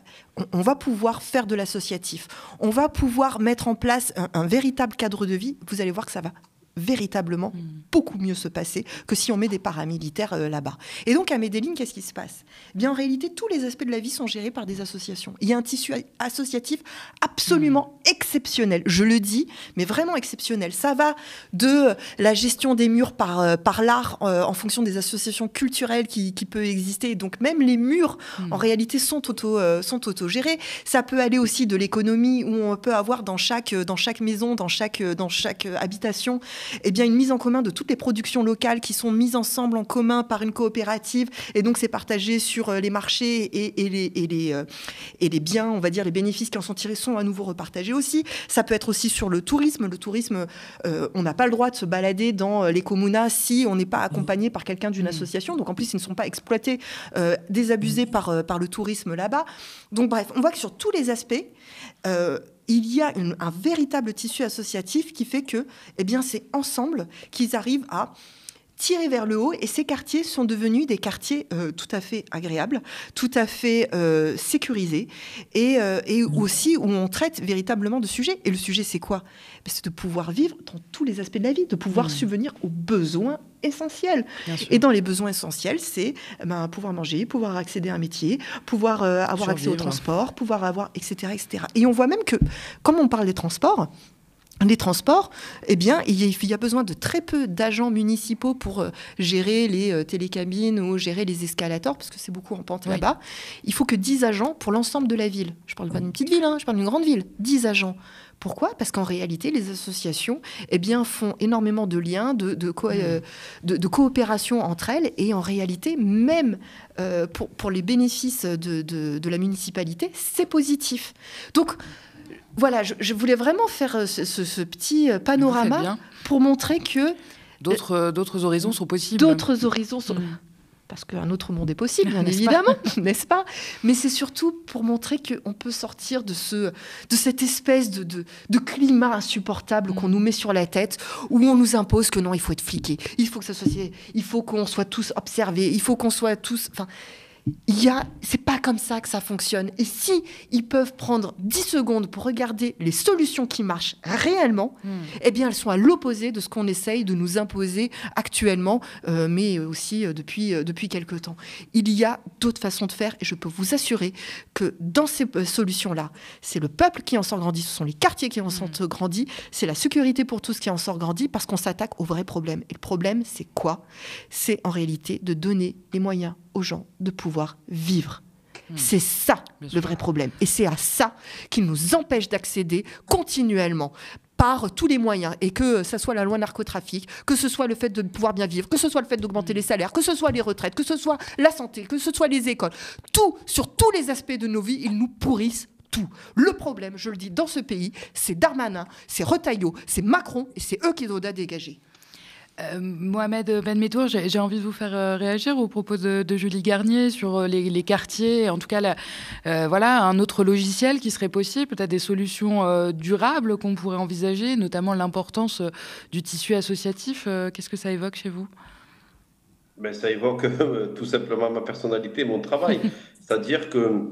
on va pouvoir faire de l'associatif, on va pouvoir mettre en place un véritable cadre de vie », vous allez voir que ça va véritablement beaucoup mieux se passer que si on met des paramilitaires là-bas. Et donc à Medellín, qu'est-ce qui se passe? Bien, en réalité, tous les aspects de la vie sont gérés par des associations. Il y a un tissu associatif absolument exceptionnel, je le dis, mais vraiment exceptionnel. Ça va de la gestion des murs par l'art en fonction des associations culturelles qui peut exister. Donc même les murs, en réalité, sont autogérés. Ça peut aller aussi de l'économie, où on peut avoir dans chaque maison, dans chaque habitation, eh bien, une mise en commun de toutes les productions locales qui sont mises ensemble en commun par une coopérative, et donc c'est partagé sur les marchés et les biens, on va dire, les bénéfices qui en sont tirés sont à nouveau repartagés aussi. Ça peut être aussi sur le tourisme. Le tourisme, on n'a pas le droit de se balader dans les comunas si on n'est pas accompagné par quelqu'un d'une association. Donc en plus, ils ne sont pas exploités, désabusés par le tourisme là-bas. Donc bref, on voit que sur tous les aspects, il y a un véritable tissu associatif qui fait que, eh bien, c'est ensemble qu'ils arrivent à tiré vers le haut, et ces quartiers sont devenus des quartiers tout à fait agréables, tout à fait sécurisés, et aussi où on traite véritablement de sujets. Et le sujet, c'est quoi? C'est de pouvoir vivre dans tous les aspects de la vie, de pouvoir subvenir aux besoins essentiels. Et dans les besoins essentiels, c'est pouvoir manger, pouvoir accéder à un métier, pouvoir avoir accès au transport, pouvoir avoir, etc., etc. Et on voit même que, comme on parle des transports, eh bien, il y a besoin de très peu d'agents municipaux pour gérer les télécabines ou gérer les escalators, parce que c'est beaucoup en pente là-bas. Il faut que 10 agents pour l'ensemble de la ville. Je parle pas d'une petite ville, je parle d'une grande ville. 10 agents. Pourquoi? Parce qu'en réalité, les associations font énormément de liens, de coopération entre elles. Et en réalité, même pour les bénéfices de la municipalité, c'est positif. Donc, voilà, je voulais vraiment faire ce petit panorama pour montrer que d'autres horizons sont possibles. D'autres horizons sont... Parce qu'un autre monde est possible, bien évidemment, n'est-ce pas? Mais c'est surtout pour montrer qu'on peut sortir de cette espèce de climat insupportable qu'on nous met sur la tête, où on nous impose que non, il faut être fliqué, il faut qu'on soit tous observés, il faut qu'on soit tous... C'est pas comme ça que ça fonctionne. Et si ils peuvent prendre 10 secondes pour regarder les solutions qui marchent réellement, eh bien, elles sont à l'opposé de ce qu'on essaye de nous imposer actuellement, mais aussi depuis quelque temps. Il y a d'autres façons de faire, et je peux vous assurer que dans ces solutions-là, c'est le peuple qui en sort grandi, ce sont les quartiers qui en sortent grandis, c'est la sécurité pour tous qui en sort grandi, parce qu'on s'attaque au vrai problème. Et le problème, c'est quoi? C'est en réalité de donner les moyens aux gens de pouvoir vivre. C'est ça le vrai problème. Et c'est à ça qu'il nous empêche d'accéder continuellement par tous les moyens, et que ce soit la loi narcotrafic, que ce soit le fait de pouvoir bien vivre, que ce soit le fait d'augmenter les salaires, que ce soit les retraites, que ce soit la santé, que ce soit les écoles. Sur tous les aspects de nos vies, ils nous pourrissent tout. Le problème, je le dis, dans ce pays, c'est Darmanin, c'est Retailleau, c'est Macron, et c'est eux qui doivent dégager. Mohamed Benmettour, j'ai envie de vous faire réagir aux propos de Julie Garnier sur les quartiers, en tout cas voilà, un autre logiciel qui serait possible, peut-être des solutions durables qu'on pourrait envisager, notamment l'importance du tissu associatif. Qu'est-ce que ça évoque chez vous? Ça évoque tout simplement ma personnalité, mon travail. C'est-à-dire que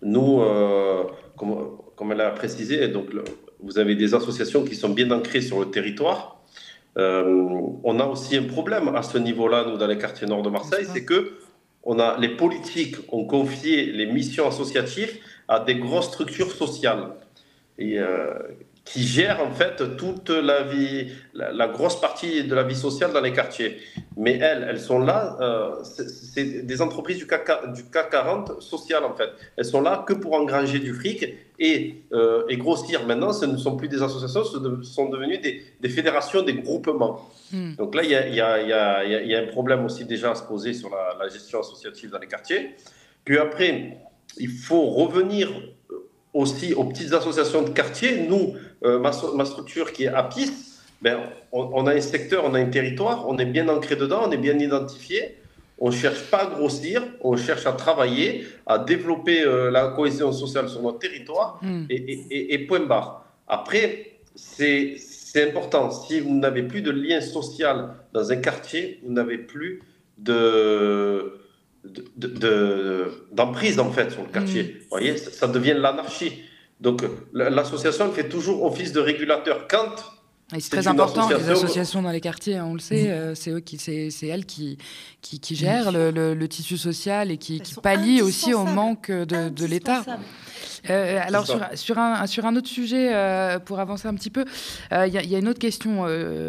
nous, comme elle a précisé, donc, vous avez des associations qui sont bien ancrées sur le territoire. On a aussi un problème à ce niveau-là, nous, dans les quartiers nord de Marseille, c'est que les politiques ont confié les missions associatives à des grosses structures sociales qui gèrent en fait toute la vie, la grosse partie de la vie sociale dans les quartiers. Mais elles sont là, c'est des entreprises du CAC 40 sociales en fait. Elles sont là que pour engranger du fric et grossir. Maintenant, ce ne sont plus des associations, ce sont devenues des fédérations, des groupements. Donc là, il y a un problème aussi déjà à se poser sur la gestion associative dans les quartiers. Puis après, il faut revenir aussi aux petites associations de quartier. Nous, ma structure qui est APIS, on a un secteur, on a un territoire, on est bien ancré dedans, on est bien identifié. On ne cherche pas à grossir, on cherche à travailler, à développer la cohésion sociale sur notre territoire et point barre. Après, c'est important. Si vous n'avez plus de lien social dans un quartier, vous n'avez plus d'emprise en fait sur le quartier. Vous voyez, ça devient l'anarchie. Donc l'association fait toujours office de régulateur. C'est très important, les associations dans les quartiers, on le sait, c'est elles qui gèrent le tissu social et qui pallient aussi au manque de l'État. Alors sur un autre sujet, pour avancer un petit peu, il y a une autre question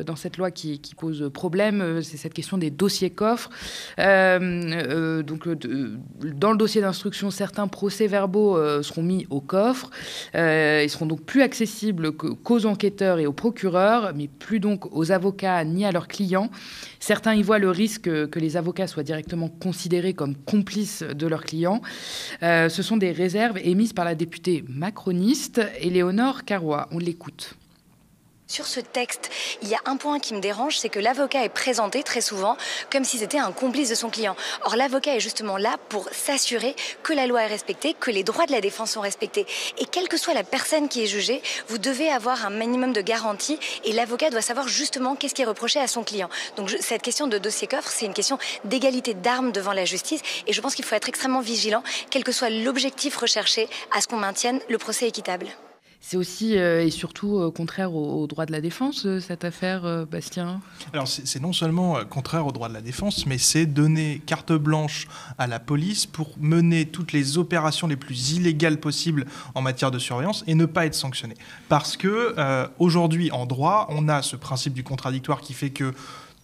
dans cette loi qui pose problème, c'est cette question des dossiers coffres. Donc dans le dossier d'instruction, certains procès-verbaux seront mis au coffre. Ils seront donc plus accessibles qu'aux enquêteurs et aux procureurs, mais plus donc aux avocats ni à leurs clients. Certains y voient le risque que les avocats soient directement considérés comme complices de leurs clients. Ce sont des réserves émises par la députée macroniste Éléonore Carrois. On l'écoute. Sur ce texte, il y a un point qui me dérange, c'est que l'avocat est présenté très souvent comme si c'était un complice de son client. Or, l'avocat est justement là pour s'assurer que la loi est respectée, que les droits de la défense sont respectés. Et quelle que soit la personne qui est jugée, vous devez avoir un minimum de garantie et l'avocat doit savoir justement qu'est-ce qui est reproché à son client. Donc cette question de dossier coffre, c'est une question d'égalité d'armes devant la justice et je pense qu'il faut être extrêmement vigilant, quel que soit l'objectif recherché, à ce qu'on maintienne le procès équitable. C'est aussi et surtout contraire aux droits de la défense, cette affaire, Bastien ? Alors c'est non seulement contraire aux droits de la défense, mais c'est donner carte blanche à la police pour mener toutes les opérations les plus illégales possibles en matière de surveillance et ne pas être sanctionné. Parce que aujourd'hui, en droit, on a ce principe du contradictoire qui fait que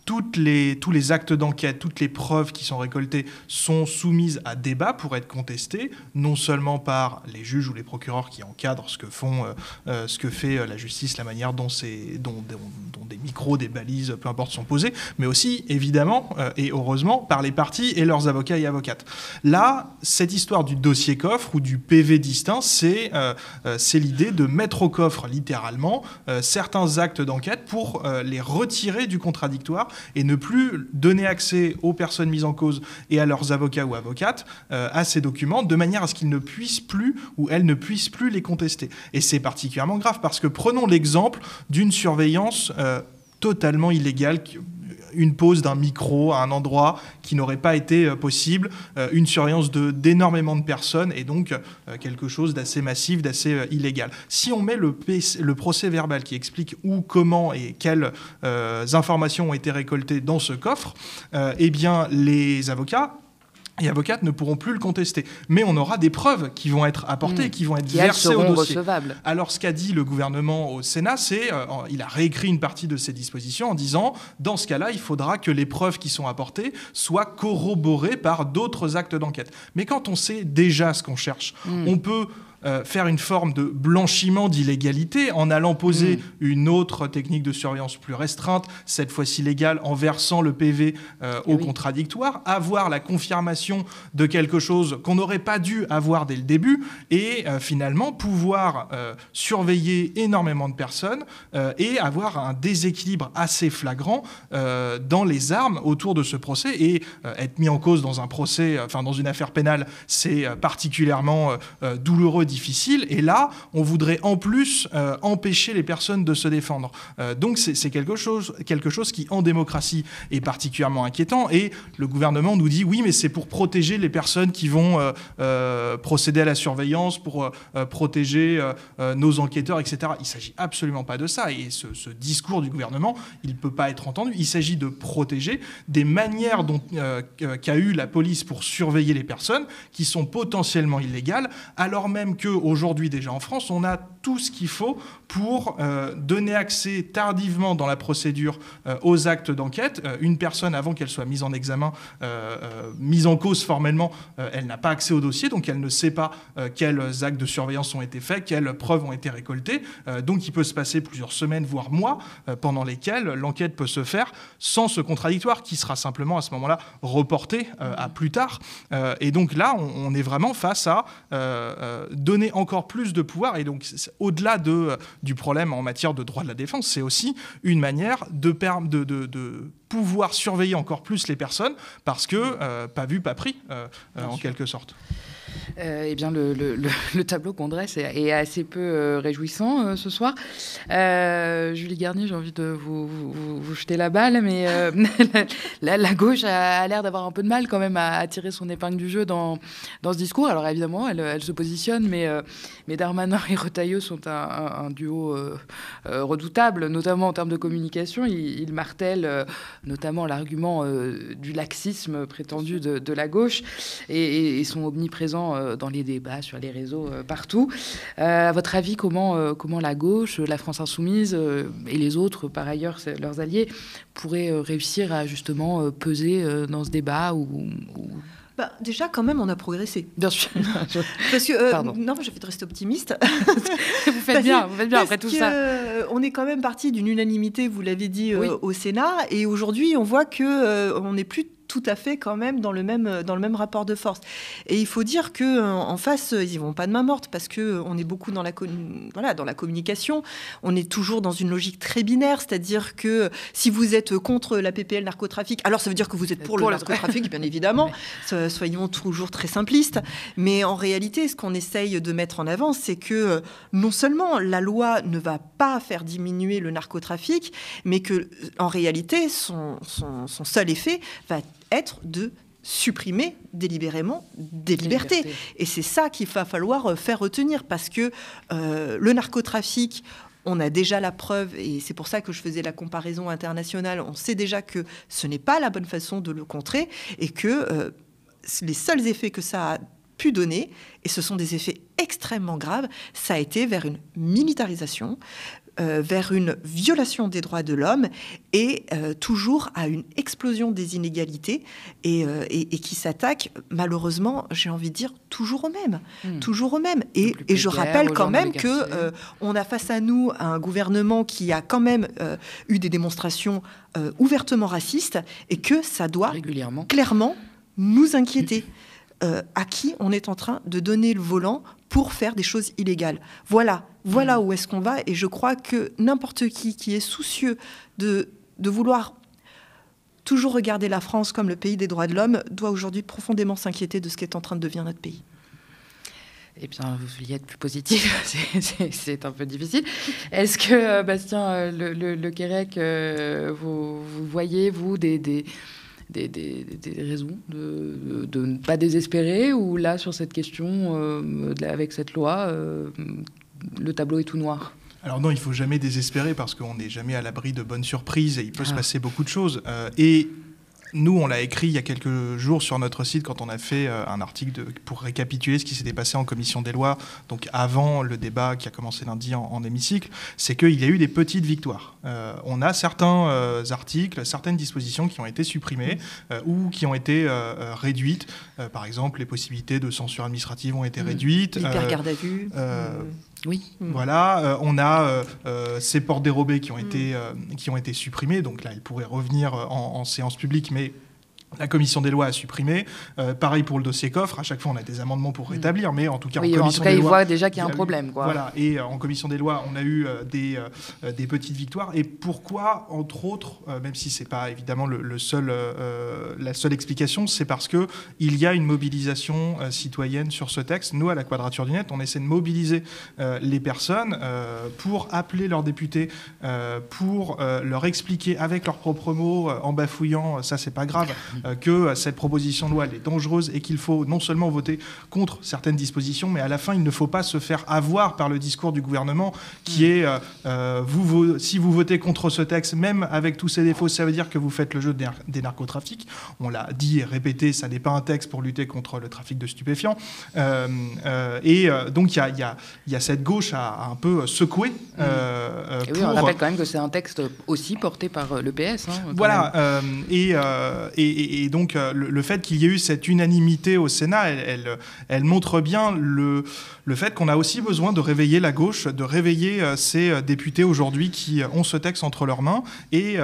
tous les actes d'enquête, toutes les preuves qui sont récoltées sont soumises à débat pour être contestées, non seulement par les juges ou les procureurs qui encadrent ce que fait la justice, la manière dont des micros, des balises, peu importe, sont posés, mais aussi, évidemment, et heureusement, par les parties et leurs avocats et avocates. Là, cette histoire du dossier coffre ou du PV distinct, c'est l'idée de mettre au coffre, littéralement, certains actes d'enquête pour les retirer du contradictoire et ne plus donner accès aux personnes mises en cause et à leurs avocats ou avocates à ces documents, de manière à ce qu'ils ne puissent plus ou elles ne puissent plus les contester. Et c'est particulièrement grave parce que prenons l'exemple d'une surveillance totalement illégale, une pose d'un micro à un endroit qui n'aurait pas été possible, une surveillance d'énormément de personnes et donc quelque chose d'assez massif, d'assez illégal. Si on met le procès verbal qui explique où, comment et quelles informations ont été récoltées dans ce coffre, eh bien les avocats et avocates ne pourront plus le contester. Mais on aura des preuves qui vont être apportées, qui vont être versées au dossier. Recevables. Alors, ce qu'a dit le gouvernement au Sénat, c'est il a réécrit une partie de ses dispositions en disant, dans ce cas-là, il faudra que les preuves qui sont apportées soient corroborées par d'autres actes d'enquête. Mais quand on sait déjà ce qu'on cherche, on peut faire une forme de blanchiment d'illégalité en allant poser une autre technique de surveillance plus restreinte, cette fois-ci légale, en versant le PV au contradictoire, avoir la confirmation de quelque chose qu'on n'aurait pas dû avoir dès le début et finalement pouvoir surveiller énormément de personnes et avoir un déséquilibre assez flagrant dans les armes autour de ce procès et être mis en cause dans un procès, dans une affaire pénale, c'est particulièrement douloureux, difficile, et là, on voudrait en plus empêcher les personnes de se défendre. Donc c'est quelque chose qui, en démocratie, est particulièrement inquiétant, et le gouvernement nous dit, oui, mais c'est pour protéger les personnes qui vont procéder à la surveillance, pour protéger nos enquêteurs, etc. Il ne s'agit absolument pas de ça, et ce discours du gouvernement, il ne peut pas être entendu. Il s'agit de protéger des manières qu'a eu la police pour surveiller les personnes, qui sont potentiellement illégales, alors même qu'aujourd'hui, déjà en France, on a tout ce qu'il faut pour donner accès tardivement dans la procédure aux actes d'enquête. Une personne, avant qu'elle soit mise en examen, mise en cause formellement, elle n'a pas accès au dossier, donc elle ne sait pas quels actes de surveillance ont été faits, quelles preuves ont été récoltées. Donc il peut se passer plusieurs semaines, voire mois, pendant lesquels l'enquête peut se faire sans ce contradictoire qui sera simplement à ce moment-là reporté à plus tard. Et donc là, on est vraiment face à donner encore plus de pouvoir. Et donc, au-delà du problème en matière de droit de la défense, c'est aussi une manière de pouvoir surveiller encore plus les personnes parce que pas vu, pas pris, en quelque sorte. Eh bien, le tableau qu'on dresse est assez peu réjouissant ce soir. Julie Garnier, j'ai envie de vous jeter la balle, mais la gauche a l'air d'avoir un peu de mal quand même à tirer son épingle du jeu dans ce discours. Alors évidemment, elle se positionne, mais Darmanin et Retailleau sont un duo redoutable, notamment en termes de communication. Ils martèlent notamment l'argument du laxisme prétendu de la gauche et sont omniprésents dans les débats, sur les réseaux, partout. À votre avis, comment la gauche, la France Insoumise et les autres, par ailleurs, leurs alliés, pourraient réussir à justement peser dans ce débat déjà, quand même, on a progressé. Bien sûr. Parce que, non, j'ai envie de rester optimiste. Vous faites bien après tout ça. On est quand même parti d'une unanimité, vous l'avez dit, au Sénat. Et aujourd'hui, on voit qu'on n'est plus tout à fait quand même dans le même rapport de force. Et il faut dire qu'en face, ils n'y vont pas de main morte parce qu'on est beaucoup dans la communication. On est toujours dans une logique très binaire, c'est-à-dire que si vous êtes contre la PPL narcotrafic, alors ça veut dire que vous êtes pour le narcotrafic, bien évidemment. Soyons toujours très simplistes. Mais en réalité, ce qu'on essaye de mettre en avant, c'est que non seulement la loi ne va pas faire diminuer le narcotrafic, mais que en réalité, son seul effet va être de supprimer délibérément des libertés. Et c'est ça qu'il va falloir faire retenir, parce que le narcotrafic, on a déjà la preuve, et c'est pour ça que je faisais la comparaison internationale, on sait déjà que ce n'est pas la bonne façon de le contrer, et que les seuls effets que ça a pu donner, et ce sont des effets extrêmement graves, ça a été vers une militarisation, vers une violation des droits de l'homme et toujours à une explosion des inégalités et qui s'attaque, malheureusement, j'ai envie de dire, toujours aux mêmes. Toujours aux mêmes. Et je rappelle quand même qu'on a face à nous un gouvernement qui a quand même eu des démonstrations ouvertement racistes et que ça doit clairement nous inquiéter. À qui on est en train de donner le volant pour faire des choses illégales. Voilà où est-ce qu'on va. Et je crois que n'importe qui est soucieux de vouloir toujours regarder la France comme le pays des droits de l'homme doit aujourd'hui profondément s'inquiéter de ce qui est en train de devenir notre pays. Eh bien, vous vouliez être plus positif, c'est un peu difficile. Est-ce que, Bastien Le Quérec, vous voyez, vous, des raisons de ne pas désespérer, ou là, sur cette question, avec cette loi, le tableau est tout noir? Alors non, il ne faut jamais désespérer, parce qu'on n'est jamais à l'abri de bonnes surprises et il peut se passer beaucoup de choses. Et nous, on l'a écrit il y a quelques jours sur notre site quand on a fait un article pour récapituler ce qui s'était passé en commission des lois, donc avant le débat qui a commencé lundi en hémicycle, c'est qu'il y a eu des petites victoires. On a certains articles, certaines dispositions qui ont été supprimées ou qui ont été réduites. Par exemple, les possibilités de censure administrative ont été réduites. L'hyper-garde à vue. Oui. Voilà, on a ces portes dérobées qui ont été supprimées, donc là, elles pourraient revenir en séance publique, mais la commission des lois a supprimé. Pareil pour le dossier coffre. À chaque fois, on a des amendements pour rétablir, mais en tout cas, ils voient déjà qu'il y a un problème, quoi. Voilà. Et en commission des lois, on a eu des petites victoires. Et pourquoi, entre autres, même si c'est pas évidemment la seule explication, c'est parce que il y a une mobilisation citoyenne sur ce texte. Nous, à la Quadrature du Net, on essaie de mobiliser les personnes pour appeler leurs députés, pour leur expliquer avec leurs propres mots, en bafouillant, ça c'est pas grave, que cette proposition de loi elle est dangereuse et qu'il faut non seulement voter contre certaines dispositions, mais à la fin, il ne faut pas se faire avoir par le discours du gouvernement qui est si vous votez contre ce texte, même avec tous ses défauts, ça veut dire que vous faites le jeu des narcotrafics. On l'a dit et répété, ça n'est pas un texte pour lutter contre le trafic de stupéfiants. Donc, il y a cette gauche à un peu secouer. Oui, on rappelle quand même que c'est un texte aussi porté par le PS. Voilà. Et donc, le fait qu'il y ait eu cette unanimité au Sénat, elle montre bien le fait qu'on a aussi besoin de réveiller la gauche, de réveiller ces députés aujourd'hui qui ont ce texte entre leurs mains. Et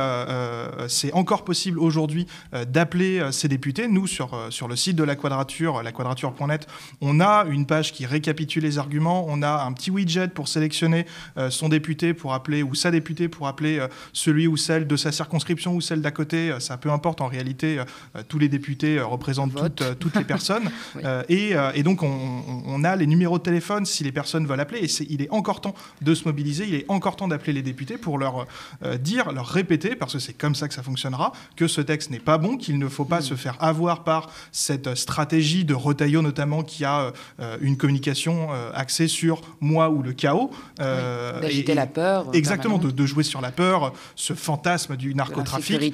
c'est encore possible aujourd'hui d'appeler ces députés. Nous, sur le site de la Quadrature, laquadrature.net, on a une page qui récapitule les arguments. On a un petit widget pour sélectionner son député pour appeler, ou sa députée pour appeler celui ou celle de sa circonscription ou celle d'à côté. Ça peu importe, en réalité, tous les députés représentent toutes les personnes. Oui. Et donc, on a les numéros de téléphone si les personnes veulent appeler. Et il est encore temps de se mobiliser, il est encore temps d'appeler les députés pour leur leur répéter, parce que c'est comme ça que ça fonctionnera, que ce texte n'est pas bon, qu'il ne faut pas se faire avoir par cette stratégie de Retailleau, notamment, qui a une communication axée sur moi ou le chaos. D'agiter la peur. Exactement, de jouer sur la peur, ce fantasme du narcotrafic.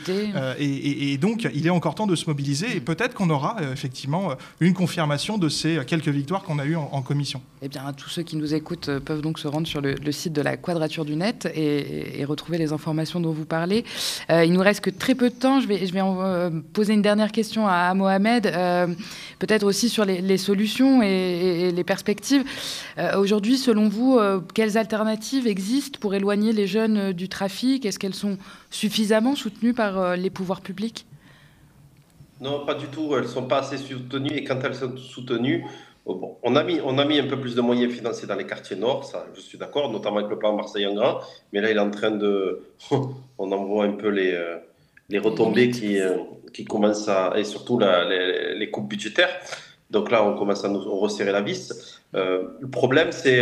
Et donc, il est encore temps de se mobiliser, et peut-être qu'on aura effectivement une confirmation de ces quelques victoires qu'on a eues en commission. Eh bien, tous ceux qui nous écoutent peuvent donc se rendre sur le site de la Quadrature du Net et retrouver les informations dont vous parlez. Il nous reste que très peu de temps. Je vais poser une dernière question à Mohamed, peut-être aussi sur les solutions et les perspectives. Aujourd'hui, selon vous, quelles alternatives existent pour éloigner les jeunes du trafic? Est-ce qu'elles sont suffisamment soutenues par les pouvoirs publics? Non, pas du tout. Elles ne sont pas assez soutenues. Et quand elles sont soutenues, bon, on a mis un peu plus de moyens financiers dans les quartiers nord, ça, je suis d'accord, notamment avec le plan Marseille en grand. Mais là, il est en train de... on en voit un peu les retombées qui commencent à... Et surtout les coupes budgétaires. Donc là, on commence à nous resserrer la vis. Le problème, c'est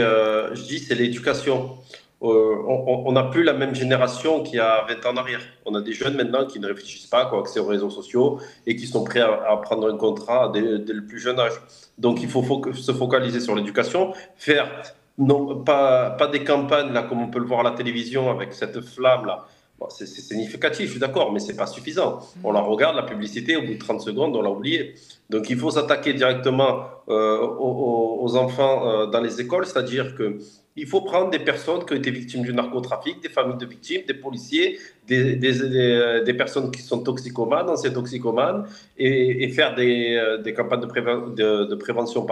l'éducation. On n'a plus la même génération qu'il y a 20 ans en arrière. On a des jeunes maintenant qui ne réfléchissent pas, qui ont accès aux réseaux sociaux et qui sont prêts à prendre un contrat dès le plus jeune âge. Donc il faut se focaliser sur l'éducation, faire non, pas des campagnes là, comme on peut le voir à la télévision avec cette flamme-là. Bon, c'est significatif, je suis d'accord, mais ce n'est pas suffisant. On la regarde, la publicité, au bout de 30 secondes, on l'a oublié. Donc il faut s'attaquer directement aux enfants dans les écoles, c'est-à-dire qu'il faut prendre des personnes qui ont été victimes du narcotrafic, des familles de victimes, des policiers, des personnes qui sont toxicomanes, anciens toxicomanes, et faire des campagnes de prévention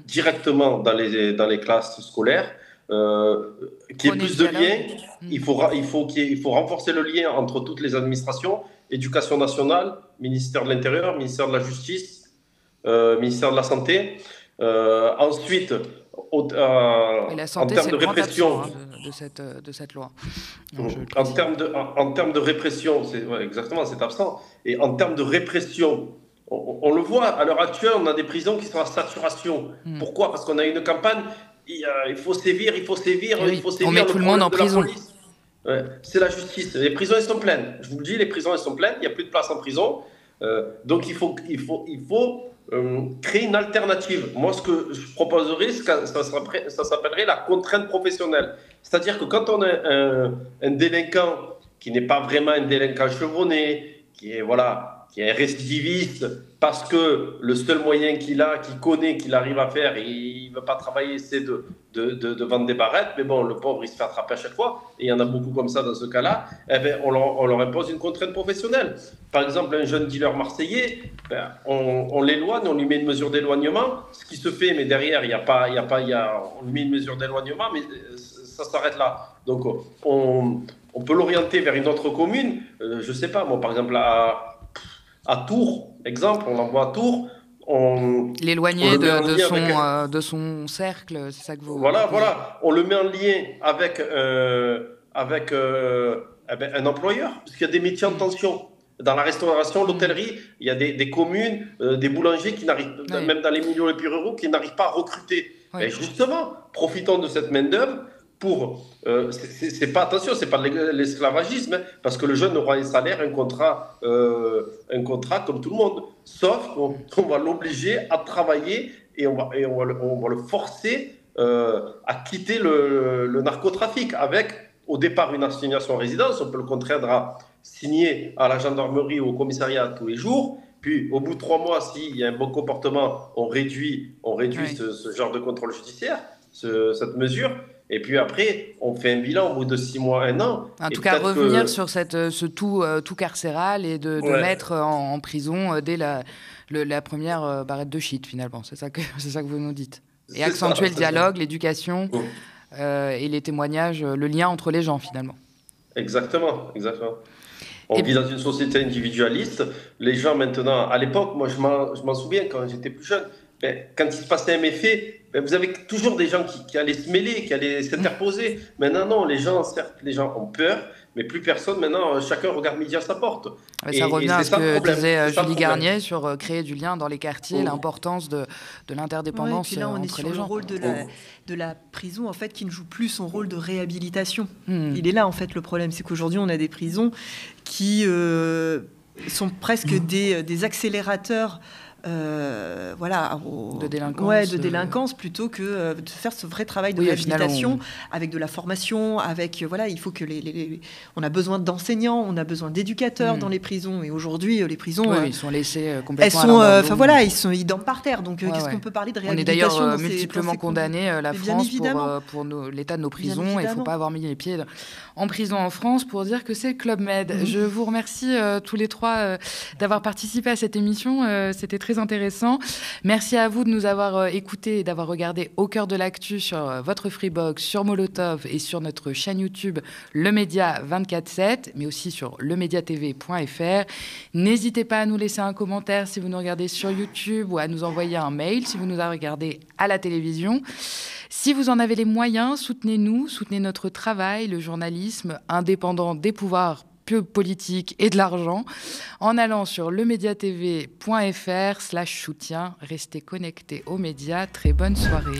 directement dans les classes scolaires. Qu'il y ait plus de liens, il faut renforcer le lien entre toutes les administrations, éducation nationale, ministère de l'Intérieur, ministère de la Justice, ministère de la Santé. Ensuite, la santé, en termes de répression, de cette loi. En termes de répression, exactement, c'est absent. Et en termes de répression, on le voit, à l'heure actuelle, on a des prisons qui sont à saturation. Pourquoi ? Parce qu'on a une campagne. Il faut sévir, il faut sévir. On met tout le monde en prison. Ouais, c'est la justice. Les prisons, elles sont pleines. Je vous le dis, les prisons, elles sont pleines. Il n'y a plus de place en prison. Donc, il faut créer une alternative. Moi, ce que je proposerais, ça s'appellerait la contrainte professionnelle. C'est-à-dire que quand on a un délinquant qui n'est pas vraiment un délinquant chevronné, qui est un récidiviste, parce que le seul moyen qu'il connaît, qu'il arrive à faire, il ne veut pas travailler, c'est de vendre des barrettes. Mais bon, le pauvre, il se fait attraper à chaque fois. Et il y en a beaucoup comme ça dans ce cas-là. Eh bien, on leur impose une contrainte professionnelle. Par exemple, un jeune dealer marseillais, on l'éloigne, on lui met une mesure d'éloignement. Ce qui se fait, mais derrière, on lui met une mesure d'éloignement, mais ça s'arrête là. Donc, on peut l'orienter vers une autre commune. Je ne sais pas, moi, par exemple, à Tours, exemple, on l'envoie à Tours. L'éloigner de son cercle, c'est ça que vous... Voilà. On le met en lien avec un employeur, parce qu'il y a des métiers en tension. Dans la restauration, l'hôtellerie, il y a des communes, des boulangers qui n'arrivent, même dans les milieux les plus ruraux, qui n'arrivent pas à recruter. Et justement, profitons de cette main-d'œuvre pour. C'est pas de l'esclavagisme, hein, parce que le jeune aura un salaire, un contrat comme tout le monde. Sauf qu'on va l'obliger à travailler et on va le forcer à quitter le narcotrafic avec, au départ, une assignation en résidence. On peut le contraindre à signer à la gendarmerie ou au commissariat tous les jours. Puis, au bout de 3 mois, s'il y a un bon comportement, on réduit ce genre de contrôle judiciaire, cette mesure. Et puis après, on fait un bilan au bout de 6 mois, 1 an. En tout cas, revenir sur ce tout carcéral et de mettre en prison dès la première barrette de shit, finalement. C'est ça que vous nous dites. Et accentuer le dialogue, l'éducation et les témoignages, le lien entre les gens, finalement. Exactement. On vit dans une société individualiste. Les gens maintenant, à l'époque, moi je m'en souviens quand j'étais plus jeune, quand il se passait un méfait, vous avez toujours des gens qui allaient se mêler, qui allaient s'interposer. Maintenant, non, les gens ont peur, mais plus personne. Maintenant, chacun regarde midi à sa porte. Ça revient à ce que disait Julie Garnier sur créer du lien dans les quartiers, l'importance de l'interdépendance entre les gens. Et puis là, on est sur le rôle de la prison, en fait, qui ne joue plus son rôle de réhabilitation. Il est là, en fait, le problème. C'est qu'aujourd'hui, on a des prisons qui sont presque des accélérateurs de délinquance plutôt que de faire ce vrai travail de réhabilitation avec de la formation, il faut que on a besoin d'enseignants, on a besoin d'éducateurs dans les prisons, et aujourd'hui les prisons ils sont laissés complètement ils dorment par terre, donc qu'est-ce qu'on peut parler de réhabilitation? On est d'ailleurs multiplement condamné, la France, pour l'état de nos prisons, et il ne faut pas avoir mis les pieds en prison en France pour dire que c'est Club Med. Je vous remercie tous les trois d'avoir participé à cette émission, c'était très très intéressant. Merci à vous de nous avoir écoutés et d'avoir regardé Au cœur de l'actu sur votre Freebox, sur Molotov et sur notre chaîne YouTube Le Média 24/7, mais aussi sur lemediatv.fr. N'hésitez pas à nous laisser un commentaire si vous nous regardez sur YouTube ou à nous envoyer un mail si vous nous regardez à la télévision. Si vous en avez les moyens, soutenez-nous, soutenez notre travail, le journalisme indépendant des pouvoirs politiques et de l'argent, en allant sur lemediatv.fr/soutien. Restez connectés aux médias. Très bonne soirée.